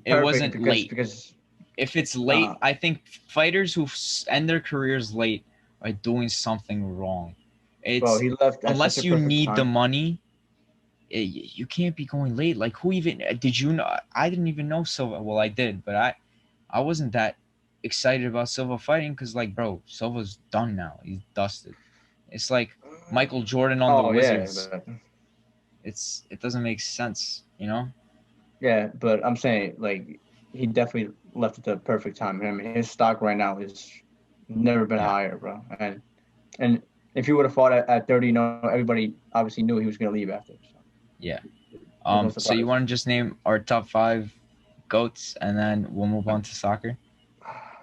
it wasn't late. Because if it's late, I think fighters who end their careers late are doing something wrong. Bro, It's he left at such unless a you perfect need the time. money, you can't be going late. Like who even did you know? I didn't even know Silva. Well, I did, but I wasn't that excited about Silva fighting because like, bro, Silva's done now. He's dusted. It's like Michael Jordan on the Oh yeah, Wizards. It doesn't make sense, you know? but I'm saying like he definitely left at the perfect time. I mean, his stock right now is never been Yeah, higher, bro. And if he would have fought at 30, everybody obviously knew he was going to leave after. So yeah. there's no So you surprise. want to just name our top five goats, and then we'll move on to soccer.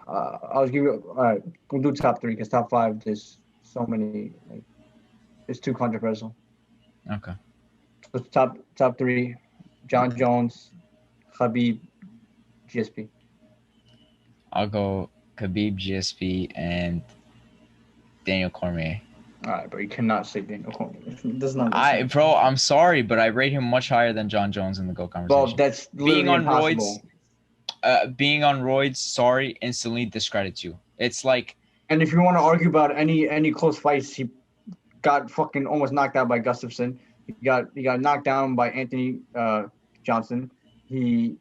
I'll give you. All right, we'll do top three because top five there's so many. Like it's too controversial. Okay. So top three: John Jones, Khabib, GSP. I'll go Khabib, GSP, and Daniel Cormier. All right, but you cannot say Daniel Cormier. It does not make sense. Bro, I'm sorry, but I rate him much higher than John Jones in the GOAT Well, conversation. that's Being literally on roids, impossible. sorry, instantly discredits you. It's like, And if you want to argue about any close fights, he got fucking almost knocked out by Gustafson. He got knocked down by Anthony Johnson. He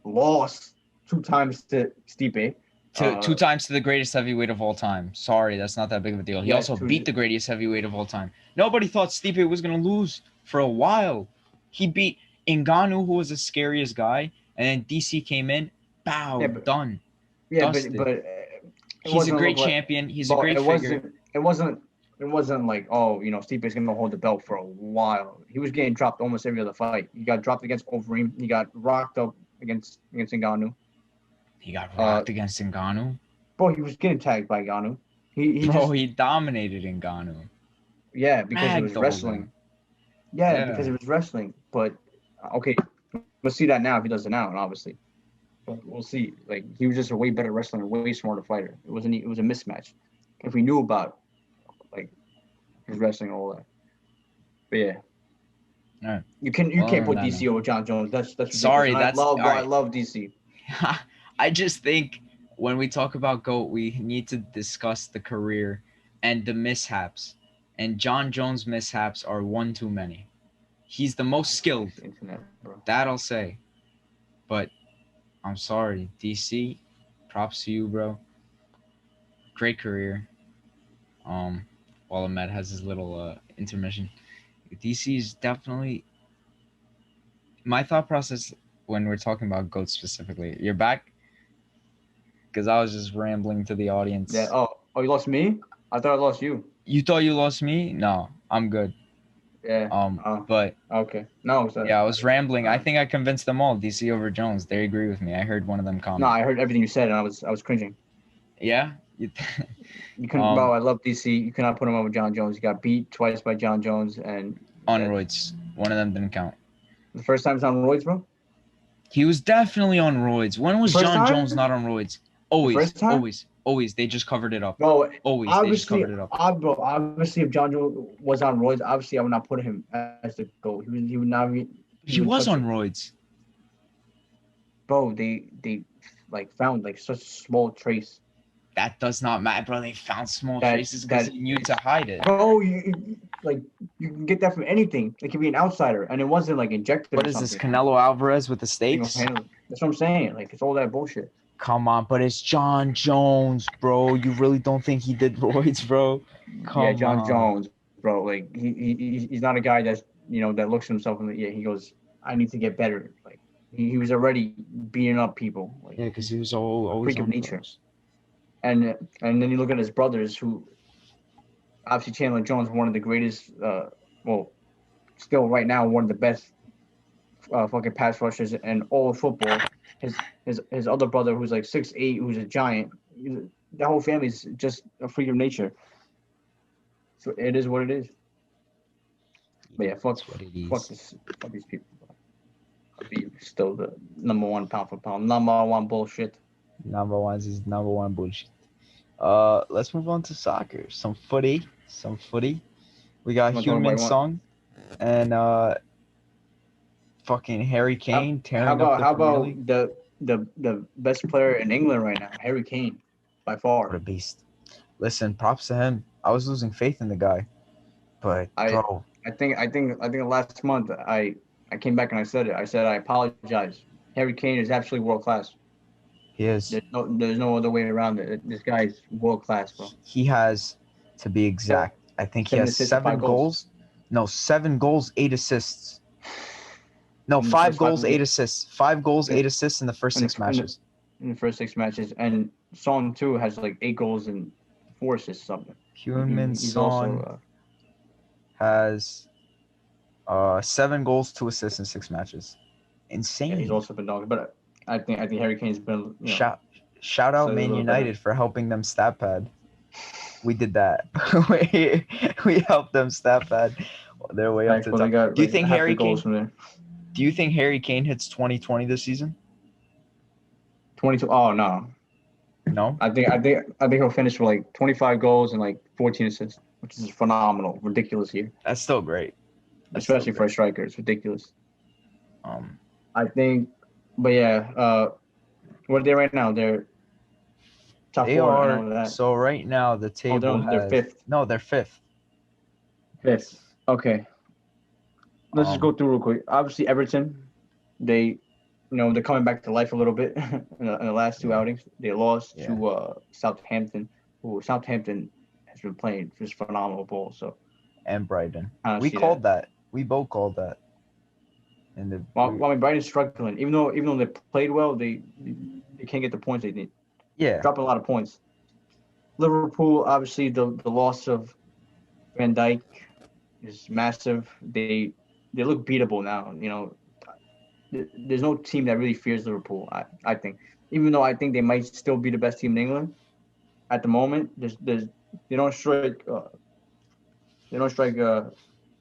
lost 2 times to Stipe. two times to the greatest heavyweight of all time. Sorry, that's not that big of a deal. He Yeah, also beat the greatest heavyweight of all time. Nobody thought Stipe was going to lose for a while. He beat Ngannou, who was the scariest guy, and then DC came in, bow, yeah, but done, yeah, dusted. it He's a wasn't look great like, champion. He's a but great figure. it wasn't like Stipe's gonna hold the belt for a while. He was getting dropped almost every other fight. He got dropped against Overeem. He got rocked up against Ngannou. He got Uh, rocked against Ngannou. Bro, he was getting tagged by Ngannou. He Bro, just he dominated Ngannou. yeah because it was Ragdolled him. wrestling. Yeah, because Yeah. it was wrestling. But okay, we'll see that now if he does it now, and obviously, but we'll see. Like he was just a way better wrestler, way smarter fighter. It was a mismatch. If we knew about like his wrestling and all that, but yeah, All right. you Well, can't other than put that, DC no. over John Jones. That's ridiculous. Sorry, And that's all I right. love DC. I just think when we talk about GOAT, we need to discuss the career and the mishaps. And John Jones' mishaps are one too many. He's the most skilled, Internet, bro. that I'll say. But I'm sorry, DC, props to you, bro. Great career. While Ahmed has his little intermission. DC is definitely my thought process when we're talking about GOAT specifically. You're back? Because I was just rambling to the Yeah. audience. Oh, you lost me? I thought I lost you. You thought you lost me? No, I'm good. Yeah. But Okay. No, sorry. yeah, I was rambling. I Uh, think I convinced them all. DC over Jones. They agree with me. I heard one of them no, comment. I heard everything you said, and I was cringing. Yeah. You couldn't, bro. I love DC. You cannot put him over John Jones. He got beat twice by John Jones, and On that's roids. One of them didn't count. the first time he's on roids, bro. He was definitely on roids. When The was first John Jones time, not on roids? the Always, first time, always, always. They just covered it up. bro. Always, they just Obviously, covered it up. bro. Obviously, if John Jones was on roids, obviously I would not put him as the goat. He would not He even was touch on it, roids. bro. They like found like such a small trace That does not matter, bro. They found small that traces because that he knew to it's hide it. bro. Like you can get that from anything. It could be an outsider, and it wasn't like injected What or is this, something. Canelo Alvarez with the Single steaks? handle. That's what I'm saying. Like it's all that bullshit. Come on, but it's John Jones, bro. You really don't think he did roids, bro? Yeah, Come John on. Jones, bro. Like he's not a guy that's that looks at himself and he goes, I need to get better. Like he was already beating up people. Like Yeah, because he's he was a always freak of on nature. drugs. And then you look at his brothers, who obviously Chandler Jones, one of the greatest. Well, still right now one of the best fucking pass rushers in all of football. His other brother, who's like 6'8", who's a giant. The whole family's just a freak of nature. So it is what it is. But yeah, That's what it is. fuck these people. Khabib still the number one pound for pound, number one bullshit. Number one is number one bullshit. Let's move on to soccer. Some footy. Some footy. We got I'm not talking Human about one. Song and fucking Harry Kane How tearing up the Premier about League. the best player in England right now, Harry Kane, by What far. a beast. Listen, props to him. I was losing faith in the guy. But I bro, I think last month I came back and I said it. I said I apologize. Harry Kane is absolutely world class. he is There's no other way around it. This guy is world class, bro. he has, to be exact, I think he 7 has assists and 5 seven goals goals. No, 7 goals, 8 assists. No, in the five first five goals, eight games. assists. 5 goals, In, 8 assists in the first in six the in the matches. in the first 6 matches, and Son too has like 8 goals and 4 assists something. Human He's also Son has 7 goals, 2 assists in 6 matches. yeah, he's Insane. also been dogged. But I think Harry Kane's been Shout shout out slightly a Man little better. United for helping them stat pad. We did that. we helped them stat pad their way up Fact, to the well, they top. got Do you like think half the Harry goals Kane? from there. Do you think Harry Kane hits 2020 this season? 22. Oh no, No, I think he'll finish with like 25 goals and like 14 assists, which is phenomenal, ridiculous year, that's still great. That's still especially for a great. striker. It's ridiculous. Um, I think, but yeah, what are they right now? They're top they four. I are know that. so right now the Oh, table they're has fifth. no, they're fifth. Fifth. Okay, let's just go Um, through real quick. Obviously, Everton, they, they're coming back to life a little bit in the last two yeah, outings. They lost yeah, to Southampton, who Southampton has been playing just phenomenal ball. So and Brighton. I don't We see that. called that. We both called that. In the Well, I mean, Brighton's struggling. Even though they played well, they can't get the points they need. yeah, Dropping a lot of points. Liverpool, obviously, the loss of Van Dijk is massive. They look beatable now. There's no team that really fears Liverpool. I think, even though I think they might still be the best team in England at the moment. There's they don't strike they don't strike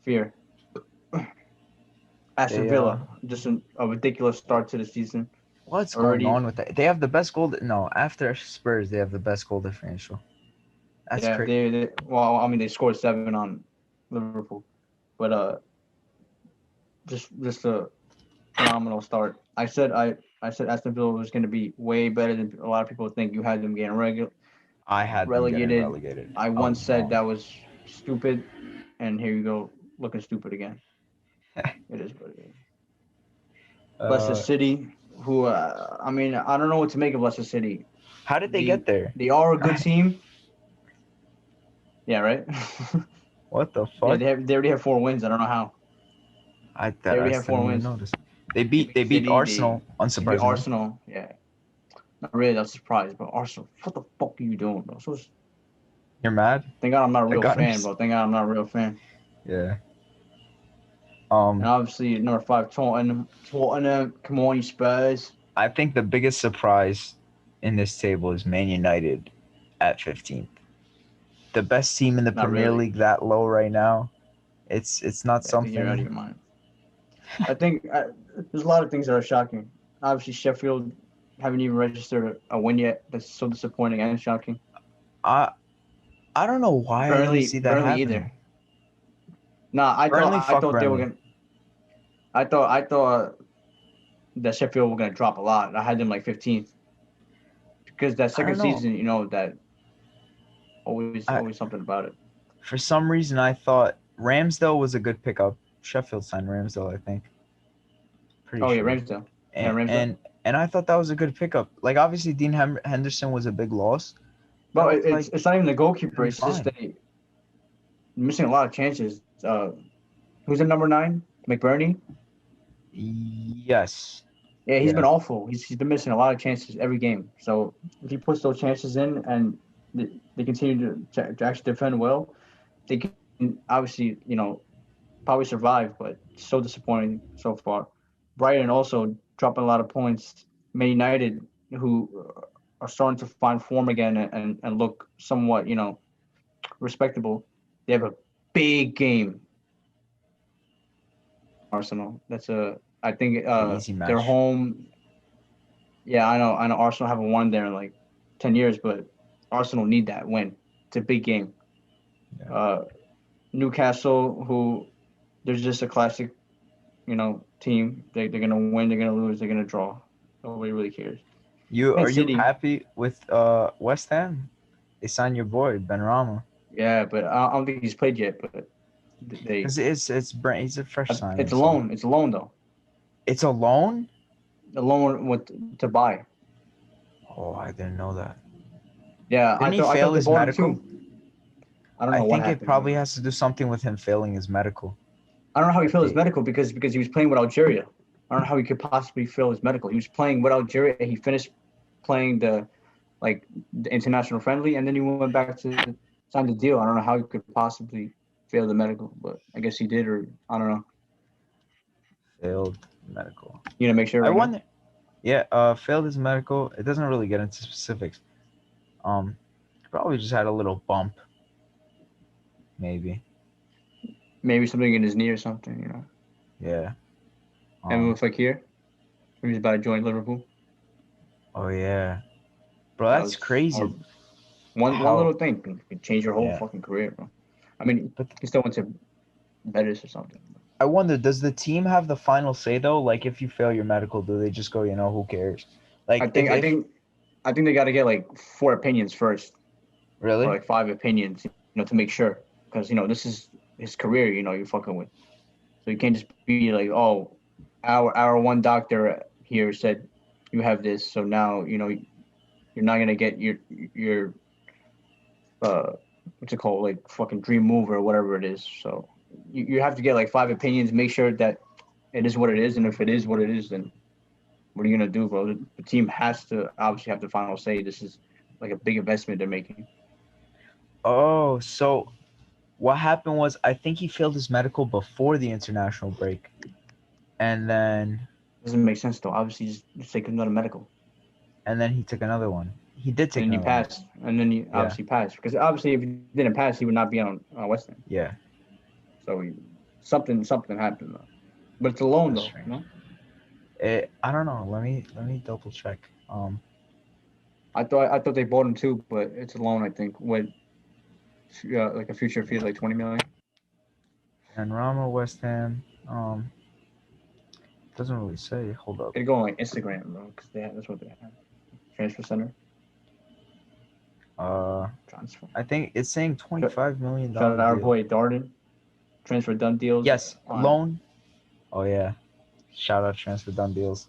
fear. Aston they Villa, just a ridiculous start to the season what's going already. on with that? They have the best goal. No, after Spurs, they have the best goal differential. That's Yeah, crazy. well, I mean, they scored 7 on Liverpool, but just a phenomenal start. I said Aston Villa was going to be way better than a lot of people think. You had them getting I had them getting relegated. relegated. I I once was said wrong. that was stupid, and here you go, looking stupid again. It is what it is. Leicester uh, City, who I mean, I don't know what to make of Leicester City. how did they They get there? they are a good team. Yeah, right. What the Yeah, fuck? they already have 4 wins. I don't know how. They I already have still four didn't even wins. notice. They They beat beat they beat City. Arsenal, They beat unsurprisingly. Arsenal. Yeah, not really. That's a surprise, but Arsenal. What the fuck are you doing, bro? You're mad? Thank God I'm not a That real got fan, bro. Thank God I'm not a real fan. yeah. And Um, obviously number 5, Tottenham. Tottenham. Come on, you Spurs. I think the biggest surprise in this table is Man United at 15th. The best team in the Not Premier really. League that low right now. It's not Yeah, I think you're out of something. your mind. I think there's a lot of things that are shocking. Obviously, Sheffield haven't even registered a win yet. That's so disappointing and shocking. I I don't know why I don't see that Burnley happening. either. Nah, I thought Burnley, I fuck thought they were Burnley. gonna. I thought that Sheffield were gonna drop a lot. I had them like 15th because that I second don't know. season, that I always something about it. For some reason I thought Ramsdale was a good pickup. Sheffield signed Ramsdale, I think. Pretty Oh yeah, sure. Ramsdale. Yeah, And Ramsdale. and and I thought that was a good pickup. Like obviously Dean Henderson was a big loss, but I But was like, it's not even the he's goalkeeper. gonna be It's just fine. they missing a lot of chances. Who's in number 9? McBurney. Yes. Yeah, he's been Yes. awful. He's been missing a lot of chances every game. So if he puts those chances in and they continue to actually defend well, they can obviously probably survive. But so disappointing so far. Brighton also dropping a lot of points. Man United, who are starting to find form again and look somewhat respectable. They have a big game. Arsenal. That's a I think It's an easy they're match. home. Yeah, I know Arsenal haven't won there in like 10 years, but Arsenal need that win. It's a big game. Yeah. Uh, Newcastle, who they're just a classic, team. They're gonna win, they're gonna lose, they're gonna draw. Nobody really cares. You Man are you City, happy with West Ham? They signed your boy Ben Rama. yeah, but I don't think he's played yet. But They Because he's a fresh signing. it's a So loan. It's a loan though. it's a loan. A loan with to buy. Oh, I didn't know that. Yeah, Didn't he I fail thought they his bought him medical? too. I don't I know what think it happened. probably has to do something with him failing his medical. I don't know how he Like failed his they, medical because he was playing with Algeria. I don't know how he could possibly fail his medical. He was playing with Algeria. He finished playing the international friendly, and then he went back to sign the deal. I don't know how he could possibly fail the medical, but I guess he did, or I don't know. failed medical. You know, make sure I right now. wonder. Yeah, failed his medical. It doesn't really get into specifics. Probably just had a little bump, maybe. Maybe something in his knee or something. You know, Yeah. and it Um. looks like here he's about to join Liverpool. Oh yeah, bro. That That's was crazy. horrible. One How? little thing can change your whole Yeah. fucking career, bro. I mean, But he still went to Betis or something. I wonder, does the team have the final say though? Like, if you fail your medical, do they just go, who cares? I Like, think I think I think they got to get like 4 opinions first, or really? like 5 opinions, to make sure, because this is his career. You're fucking with, so you can't just be like, oh, our one doctor here said you have this, so now you're not gonna get your uh what's it called, like fucking dream move or whatever it is. So you have to get like 5 opinions, make sure that it is what it is, and if it is what it is, then what are you gonna do, bro? The team has to obviously have the final say. This is like a big investment they're making. Oh, so what happened was I think he failed his medical before the international break, and then Doesn't make sense though. Obviously, just take another medical, he took another one. He did and take then you another one. pass, and then you Yeah, obviously pass. Because obviously, if you didn't pass, he would not be on West Ham. yeah. So something happened though. But it's a loan That's though, strange. I don't know. Let me double check. I thought they bought him too, but it's a loan. I think with like a future fee of like 20 million. And Rama West Ham. Doesn't really say. Hold up. It'd go on like Instagram, bro, because that's what they have. Transfer center Uh, transfer. I think it's saying $25 million Shout out our deal. boy Darden. Transfer done deals Yes, on. loan. Oh yeah, shout out transfer done deals.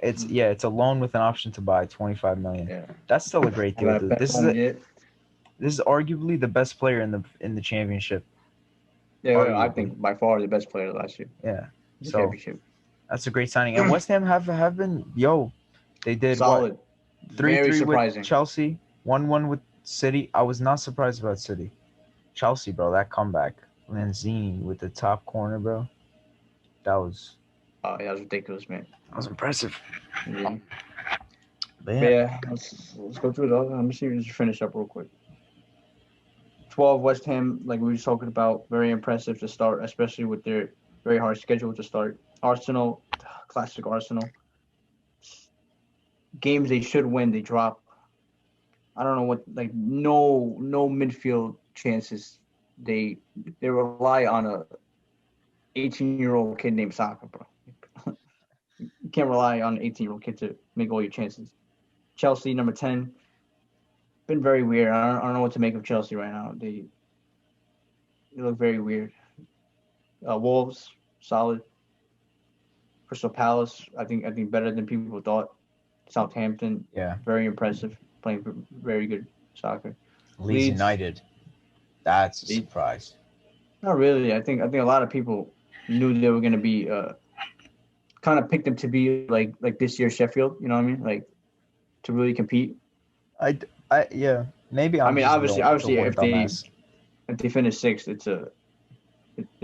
It's Mm, yeah, it's a loan with an option to buy 25 million. yeah, That's still a great I deal, got a dude. bet on it. This is arguably the best player in the championship. Yeah, I Arguably, think by far the best player last year. yeah. The So championship. that's a great signing. And West Ham have been they did what Solid. three Very three with surprising. Chelsea, 1-1 with City. I was not surprised about City. Chelsea, bro, that comeback. Lanzini with the top corner, bro. That was Yeah, that was ridiculous, man. impressive. Yeah. But But yeah, yeah, let's go through it all. Let me see. Just finish up real quick. 12 West Ham, like we were talking about, very impressive to start, especially with their very hard schedule to start. Arsenal, classic Arsenal. Games they should win, they drop. I don't know what, like no midfield chances. They rely on a 18-year-old kid named Saka, bro. You can't rely on an 18-year-old kid to make all your chances. Chelsea, number 10, been very weird. I don't know what to make of Chelsea right now. They look very weird. Wolves, solid. Crystal Palace, I think better than people thought. Southampton, yeah. very impressive, playing very good soccer. Leeds Leeds, United. That's a Leeds, surprise. not really. I think a lot of people knew they were gonna be kind of picked them to be like this year's Sheffield. You know what I mean? Like to really compete. I, yeah. Maybe I I'm mean, just the obviously, one dumbass. if they finish sixth, it's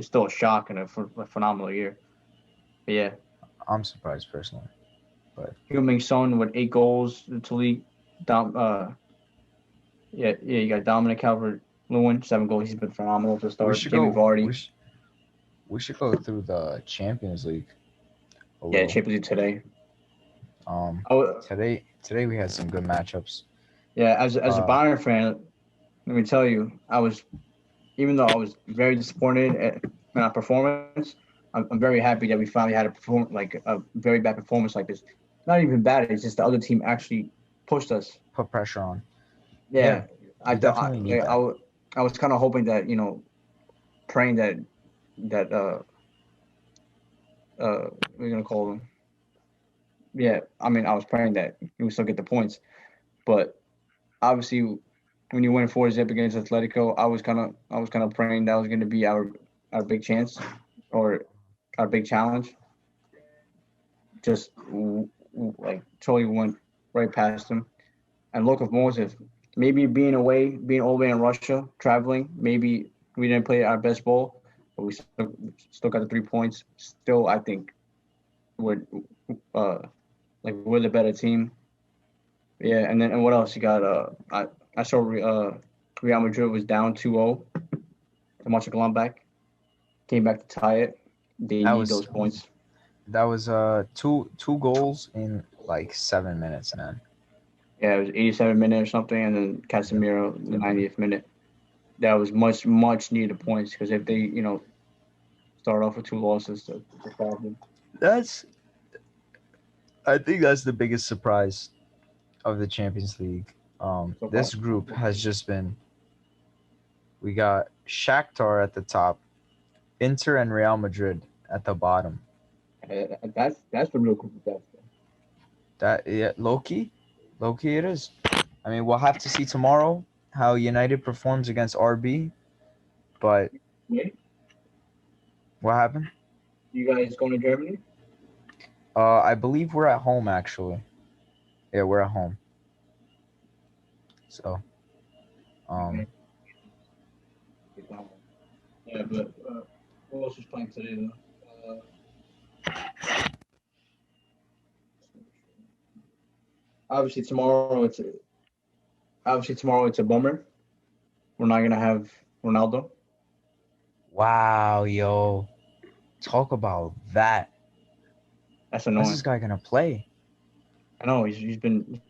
still a shock and a phenomenal year. But yeah, I'm surprised personally, but Heung-min Son with 8 goals to lead. Dom, yeah, you got Dominic Calvert-Lewin, 7 goals. He's been phenomenal to we start. should Jamie go. Vardy, We should go through the Champions League a yeah, little. Champions League today. Um, Oh, today we had some good matchups. yeah, as a Uh, Bayern fan, let me tell you, even though I was very disappointed in our performance, I'm very happy that we finally had a very bad performance like this. Not even bad. It's just the other team actually pushed us. put pressure on. Yeah, Yeah, I we thought definitely need that. I was kind of hoping that praying that we're gonna call them. Yeah, I mean, I was praying that we would still get the points, but obviously, when you win 4-0 against Atletico, I was kind of praying that was gonna be our big chance or our big challenge. Just like totally went right past them. And look, of Moses, maybe being all the way in Russia, traveling, maybe we didn't play our best ball, but we still got the 3 points. Still, I think we're uh like we're the better team. Yeah, and what else you got? I saw Real Madrid was down 2-0 to Mönchengladbach, came back to tie it. They That need was those points. two goals in like 7 minutes, man. Yeah, it was 87 minutes or something, and then Yep. Casemiro the 90th minute. That was much needed points because if they start off with 2 losses, it's a problem. That's I think that's the biggest surprise of the Champions League. So far. This group has just been. We got Shakhtar at the top, Inter and Real Madrid at the bottom. That's the real group of death. That yeah, low key it is. I mean, we'll have to see tomorrow how United performs against RB. But Wait, what happened? you guys going to Germany? I believe we're at home actually. Yeah, we're at home. So, um, Okay. Yeah, but who else is playing today though? Obviously tomorrow it's a bummer. We're not gonna have Ronaldo. wow, yo, talk about that. That's When's this annoying. guy gonna play? I know he's been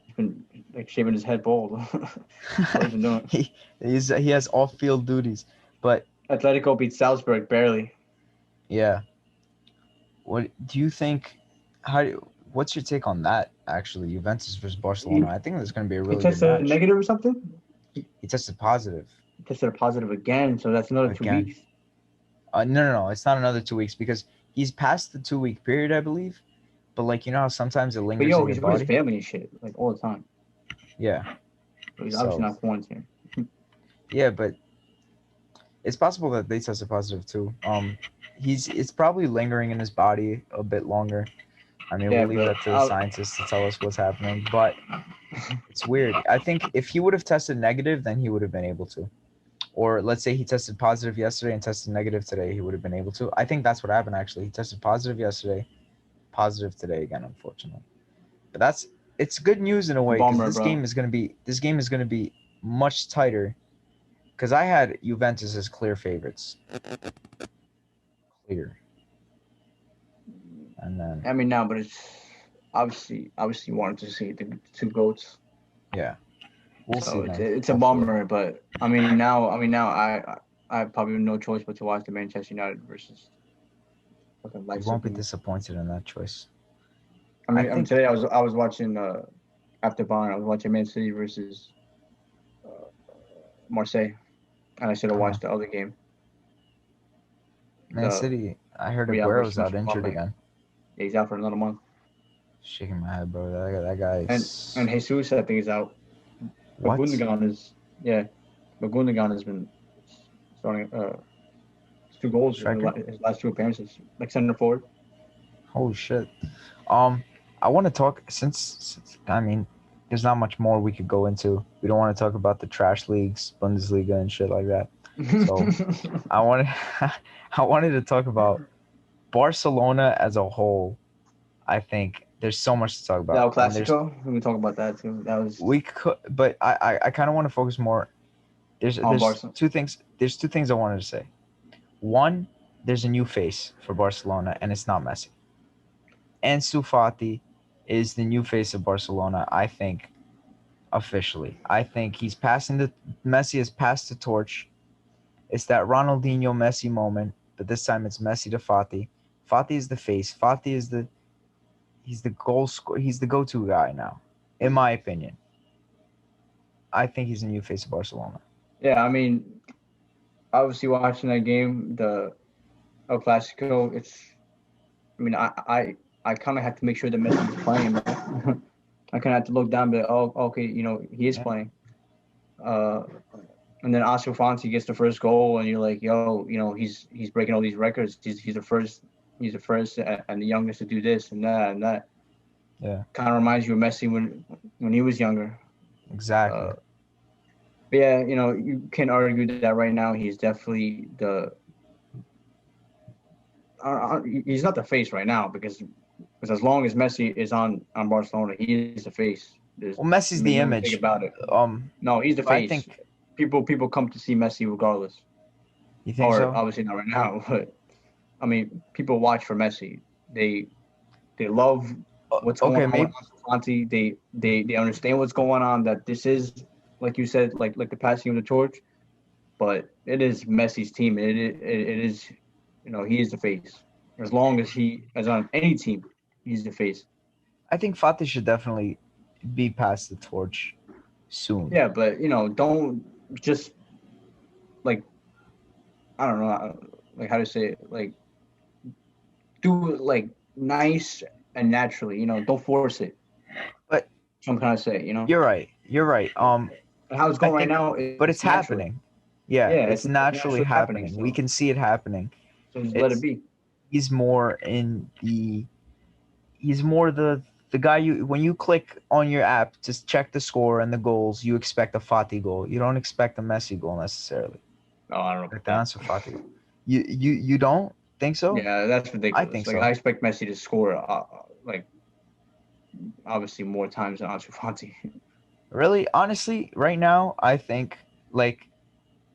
like shaving his head bald. That's what he's been doing. He has off field duties, but Atletico beat Salzburg barely. yeah. What do you think? What's your take on that? Actually, Juventus versus Barcelona. He, I think that's going to be a he really good tested match. negative or something. He tested positive He tested positive again, so that's another two again. weeks. No. It's not another 2 weeks because he's past the 2 week period, I believe. But like you know how sometimes it But lingers yo, in your he's with his body. family and shit like all the time. Yeah. So he's obviously So not quarantined. yeah, but it's possible that they tested positive too. It's probably lingering in his body a bit longer. I mean, Yeah, we'll leave but that to the scientists to tell us what's happening. But it's weird. I think if he would have tested negative, then he would have been able to. Or let's say he tested positive yesterday and tested negative today, he would have been able to. I think that's what happened actually. He tested positive yesterday, positive today again, unfortunately. But it's good news in a way because bummer, bro. this game is gonna be much tighter. Because I had Juventus as clear favorites, clear, and then I mean now, but it's obviously wanted to see the two goats. yeah, we'll So see, it's man. it's a Hopefully, bummer, but I have probably no choice but to watch the Manchester United versus fucking you Leipzig won't be game. disappointed in that choice. I I mean think today I was watching after Bayern I was watching Man City versus uh, Marseille, and I should have uh, watched the other game, Man the City. I heard Real Aguero's versus out injured Mönchengladbach. again. Yeah, he's out for another month, Shaking my head, bro. That guy and is Jesus I think is out. But what Gundogan is yeah, but Gundogan has been starting 2 goals in striker? his last 2 appearances, like center forward. Holy shit. Um, I want to talk since I mean, there's not much more we could go into. We don't want to talk about the trash leagues, Bundesliga, and shit like that. So I wanted I wanted to talk about Barcelona as a whole. I think there's so much to talk The about, El and there's Clasico, we can talk about that too. That was we could, but I kind of want to focus more. There's on there's Barca. two things. There's two things I wanted to say. One, there's a new face for Barcelona, and it's not Messi. Ansu Fati is the new face of Barcelona. I think officially. I think he's passing the Messi has passed the torch. It's that Ronaldinho Messi moment, but this time it's Messi to Fati. Fati is the face. Fati is he's the goal scorer. He's the go-to guy now, in my opinion. I think he's the new face of Barcelona. Yeah, I mean, obviously watching that game, the El Clasico, I mean, I kind of had to make sure that Messi was playing, man. I kind of had to look down, but okay, he is Yeah. playing. Uh, and then Ansu Fati gets the first goal, and you're like, yo, he's breaking all these records. He's the first and the youngest to do this and that and that. Yeah. Kind of reminds you of Messi when he was younger. Exactly. Uh, but yeah, you can argue that right now he's definitely he's not the face right now because as long as Messi is on Barcelona, he is the face. Well, Messi's Make the no mistake image. about it. Um, No, he's the but I face. think People come to see Messi regardless, you think or so. obviously not right now, but I mean, people watch for Messi. They they love what's going Okay, on with maybe. Ansu Fati. They understand what's going on. That this is like you said, like the passing of the torch. But it is Messi's team. It is, he is the face. As long as he is on any team, he's the face. I think Fati should definitely be passed the torch soon. Yeah, but don't just like I don't know, like how to say it, like do it like nice and naturally. Don't force it. But So I'm trying to say, you're right. You're right. and how it's I going right think, now, but it's it's naturally. happening. Yeah, Yeah, it's it's naturally naturally happening. happening. We So can see it happening. just let it It's be. he's more in the he's more the guy you when you click on your app to check the score and the goals, you expect a Fati goal. You don't expect a Messi goal necessarily. No, I don't know Like about the that. Ansu Fati goal. You don't think so? Yeah, that's I ridiculous. think Like I so. expect Messi to score, like obviously more times than Ansu Fati. Really, honestly, right now, I think like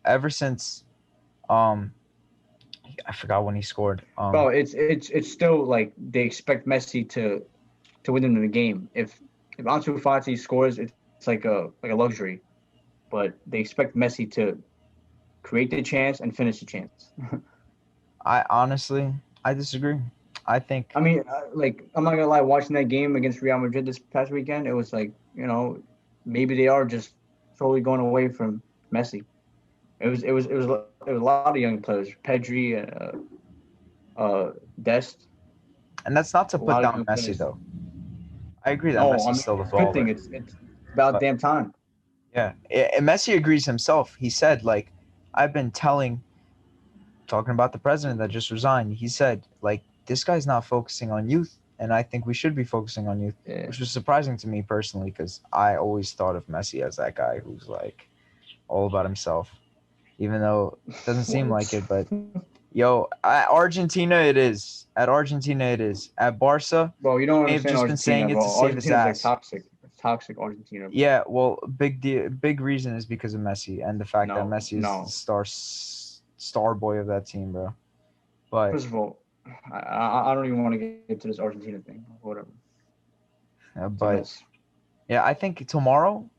ever since um I forgot when he scored. Bro, it's still like they expect Messi to win them the game. If Ansu Fati scores, it's like a luxury. But they expect Messi to create the chance and finish the chance. I honestly I disagree. I think I mean, like I'm not gonna lie, watching that game against Real Madrid this past weekend, it was like maybe they are just slowly going away from Messi. It was a lot of young players, Pedri, Dest, and that's not to a put lot of down young Messi players. though. I agree that No, I Messi's mean still the it's a good thing. baller. It's about But damn time. yeah, and Messi agrees himself. He said like I've been talking about the president that just resigned. He said like this guy's not focusing on youth, and I think we should be focusing on youth, Yeah. which was surprising to me personally because I always thought of Messi as that guy who's like all about himself, even though it doesn't seem like What? it. But yo, at Argentina it is. At Argentina it is. At Barca, Bro, you he don't may have understand just been saying Argentina, it to bro. save his Argentina's like ass. toxic. It's toxic Argentina, bro. Yeah, well, big reason is because of Messi and the fact that No, Messi is the no. star boy of that team, bro. But First of all, I don't even want to get into this Argentina thing. Whatever. uh, It's a but mess. yeah, I think tomorrow,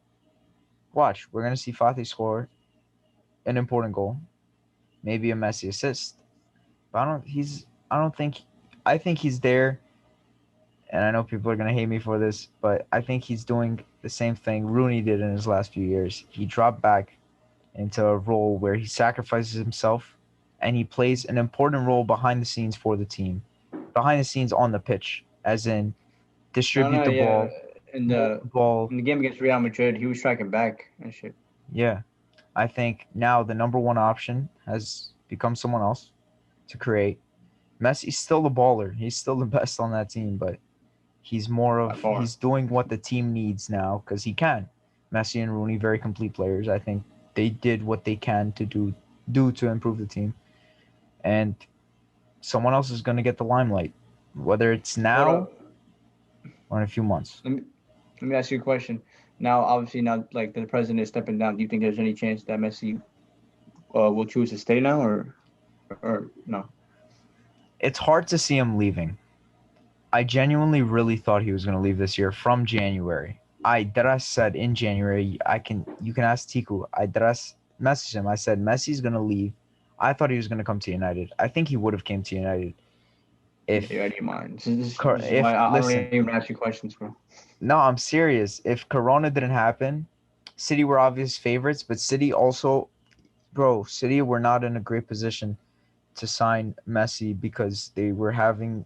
watch, we're gonna see Fati score an important goal, maybe a Messi assist. But I don't think I think he's there, and I know people are gonna hate me for this, but I think he's doing the same thing Rooney did in his last few years. He dropped back into a role where he sacrifices himself and he plays an important role behind the scenes for the team, behind the scenes on the pitch, as in No, distribute no, the yeah. ball, In hold the the ball. in the game against Real Madrid, he was striking back and shit. Yeah, I think now the number one option has become someone else to create. Messi's still the baller. He's still the best on that team, but By far. he's doing what the team needs now because he can. Messi and Rooney, very complete players. I think they did what they can to do to improve the team, and someone else is going to get the limelight, whether it's Hold now up. or in a few months. Let me ask you a question. Now, obviously, now like the president is stepping down. Do you think there's any chance that Messi will choose to stay now, or no? It's hard to see him leaving. I genuinely really thought he was going to leave this year from January. I said in January, you can ask Tiku. Messaged him. I said Messi's going to leave. I thought he was going to come to United. I think he would have came to United if Yeah, I do mind. This is why if I don't listen. even ask you questions, bro. No, I'm serious. If Corona didn't happen, City were obvious favorites, but City also bro, City were not in a great position to sign Messi because they were having,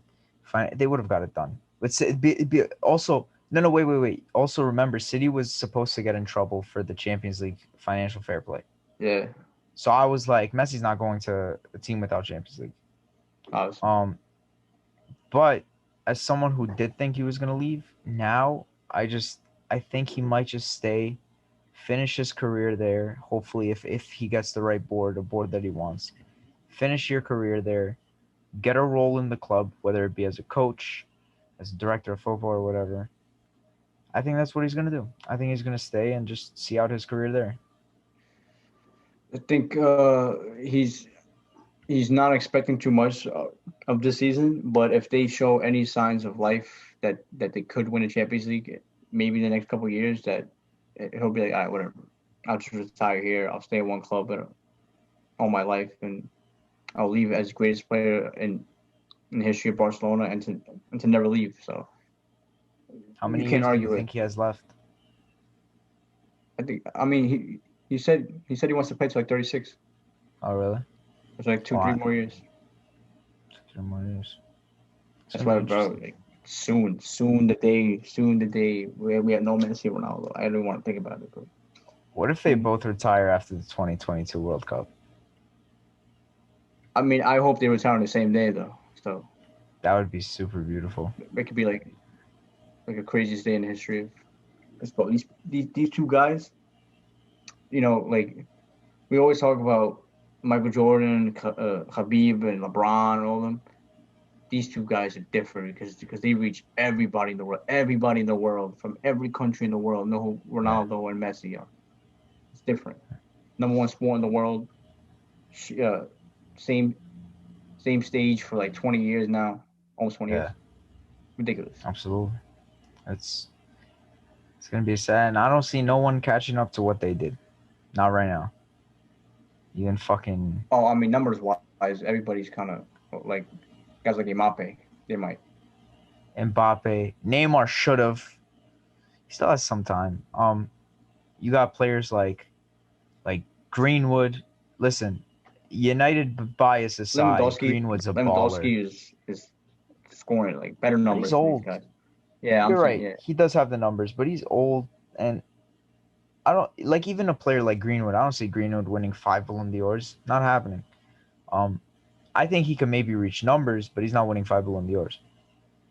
they would have got it done. But it'd be also no, wait. Also remember, City was supposed to get in trouble for the Champions League financial fair play. Yeah. So I was like, Messi's not going to a team without Champions League. Obviously. But as someone who did think he was gonna leave, now I think he might just stay, finish his career there. Hopefully, if he gets the right board, a board that he wants, finish your career there, get a role in the club, whether it be as a coach, as a director of football, or whatever. I think that's what he's gonna do. I think he's gonna stay and just see out his career there. I think he's not expecting too much of this season, but if they show any signs of life that they could win a Champions League, maybe in the next couple of years, that he'll be like, all right, whatever, I'll just retire here. I'll stay in one club all my life, and I'll leave as greatest player in the history of Barcelona, and to never leave. So How many you can't years do you argue it. think he has left? I think. I mean, he said he wants to play to like 36. Oh, really? It's like two, Oh, 3 more years. 2 more years. It's That's gonna why, be bro. interesting. Like soon the day we have no Messi, Ronaldo. I don't want to think about it, bro. What if they Soon. both retire after the 2022 World Cup? I mean, I hope they retire on the same day though. So That would be super beautiful. it could be like a craziest day in the history of sport. These two guys, like we always talk about Michael Jordan, Khabib, and LeBron, and all of them. These two guys are different because they reach everybody in the world. Everybody in the world from every country in the world know who Yeah. Ronaldo and Messi are. It's different. Number one sport in the world. Uh, same same stage for like 20 years now, almost 20 years. Yeah, Ridiculous. absolutely. It's it's gonna be sad, and I don't see no one catching up to what they did. Not right now. Even fucking Oh, I mean, numbers wise, everybody's kind of like guys like Imape. They might. Mbappe, Neymar should have. He still has some time. You got players like Greenwood. Listen, United bias aside, Lewandowski, Greenwood's a baller, Lewandowski is scoring like better but he's numbers than these old. guys. Yeah, I'm You're saying right. yeah. He does have the numbers, but he's old, and I don't like even a player like Greenwood. I don't see Greenwood winning 5 Ballon d'Ors. Not happening. Um, I think he could maybe reach numbers, but he's not winning 5 Ballon d'Ors.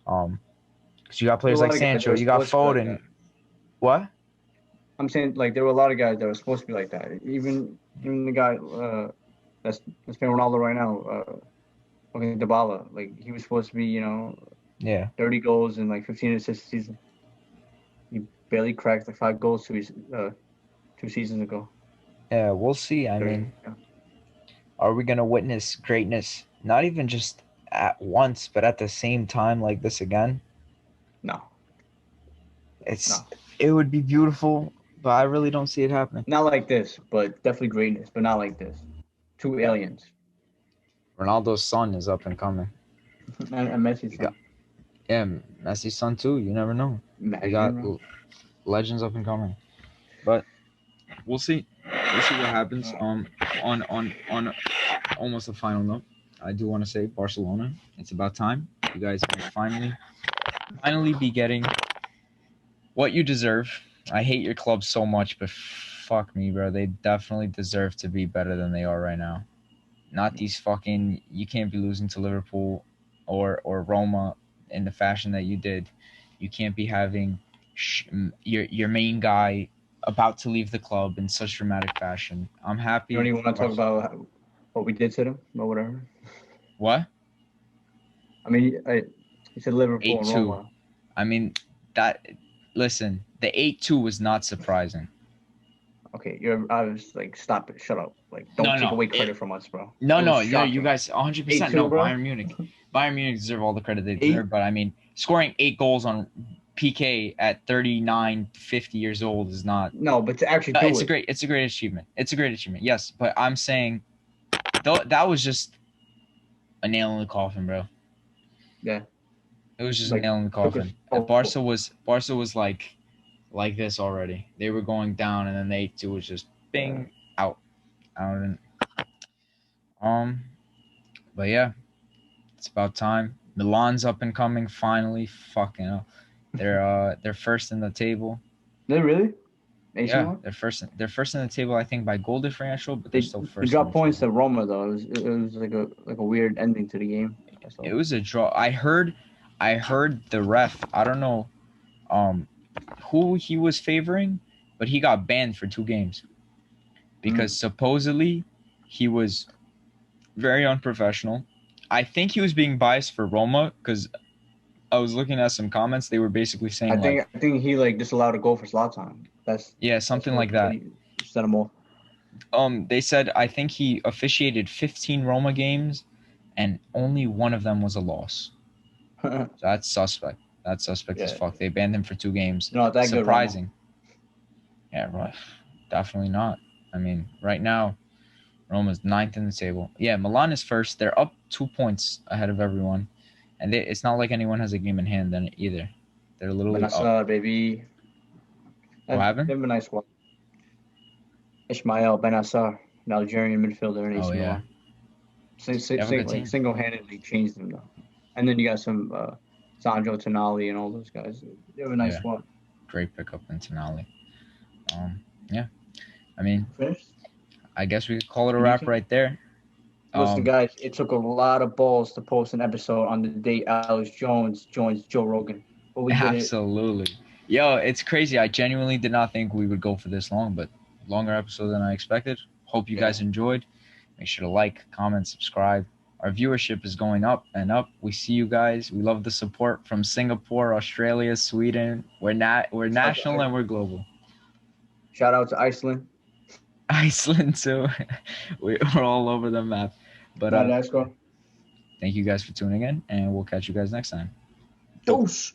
Because you got There players were a like lot of guys that Sancho, were you got supposed to be like Foden. that. What? I'm saying like there were a lot of guys that were supposed to be like that. Even the guy that's playing Ronaldo right now, fucking Dybala. Like he was supposed to be, Yeah, 30 goals and like 15 assists a season. He barely cracked like 5 goals 2 seasons ago. yeah. We'll see. I There mean, you go. are we gonna witness greatness? Not even just at once, but at the same time like this again. No, It's no, it would be beautiful, but I really don't see it happening. not like this, but definitely greatness, but not like this. Two Yeah, aliens Ronaldo's son is up and coming. and Messi's You got son. yeah, Messi's son too. You never know. We Imagine, got bro. legends up and coming, but we'll see. We'll see what happens. On almost a final note, I do want to say Barcelona. It's about time. You guys might finally be getting what you deserve. I hate your club so much, but fuck me, bro. They definitely deserve to be better than they are right now. Not these fucking. You can't be losing to Liverpool or Roma in the fashion that you did. You can't be having your main guy about to leave the club in such dramatic fashion. I'm You don't happy. even want to talk about what we did to them or whatever. What? I mean, you said Liverpool and 8-2. Roma. I mean that. Listen, the 8-2 was not surprising. Okay, I was like, stop it, shut up. Like, don't No, take no, away credit from us, bro. no, It was no. You shocking. guys 100% 8-2, no. bro. Bayern Munich deserve all the credit they Eight. deserve, but I mean, scoring 8 goals on PK at 39, 50 years old is not. No, but to actually do It's it. a great achievement. It's a great achievement. Yes, but I'm saying, that was just a nail in the coffin, bro. Yeah. It was just a Like, nail in the took us. coffin. Barca was like this already. They were going down, and then the 8-2 was just Yeah. bing out. I don't. But yeah, it's about time. Milan's up and coming finally. Fucking hell. They're first in the table. They really? AC Yeah, Milan? they're first in the table, I think, by goal differential, but they're They still they first in dropped the points table. to Roma though. It was like a weird ending to the game. I saw. It was a draw. I heard the ref. I don't know um who he was favoring, but he got banned for 2 games because Mm. supposedly he was very unprofessional. I think he was being biased for Roma because I was looking at some comments. They were basically saying like, I think he like disallowed a goal for Zlatan. yeah, That's something what like that. he set him off. They said I think he officiated 15 Roma games, and only one of them was a loss. So that's suspect. That's suspect as Yeah, fuck. They banned him for 2 games. not that good, Roma. Surprising. Yeah, right. Definitely not. I mean, right now, Roma's ninth in the table. Yeah, Milan is first. They're up 2 points ahead of everyone, and it's not like anyone has a game in hand then either. They're literally up. Benacer, baby. What They happened? have a nice one. Ismail Benacer, an Algerian midfielder in Oh AC yeah, Milan. they have a good Like team. single-handedly changed them though. And then you got some Sandro Tonali and all those guys. They have a nice Yeah, squad. great pickup in Tonali. Yeah. I mean, Finished? I guess we could call it a wrap Finito? right there. Listen, Um, guys, it took a lot of balls to post an episode on the day Alex Jones joins Joe Rogan, but we did it. Absolutely. Yo, it's crazy. I genuinely did not think we would go for this long, but longer episode than I expected. Hope you Yeah. guys enjoyed. Make sure to like, comment, subscribe. Our viewership is going up and up. We see you guys. We love the support from Singapore, Australia, Sweden. We're Shout out to national and we're global. shout out to Iceland. Iceland too. We're all over the map. But Madagascar. thank you guys for tuning in, and we'll catch you guys next time. Yo. Dose.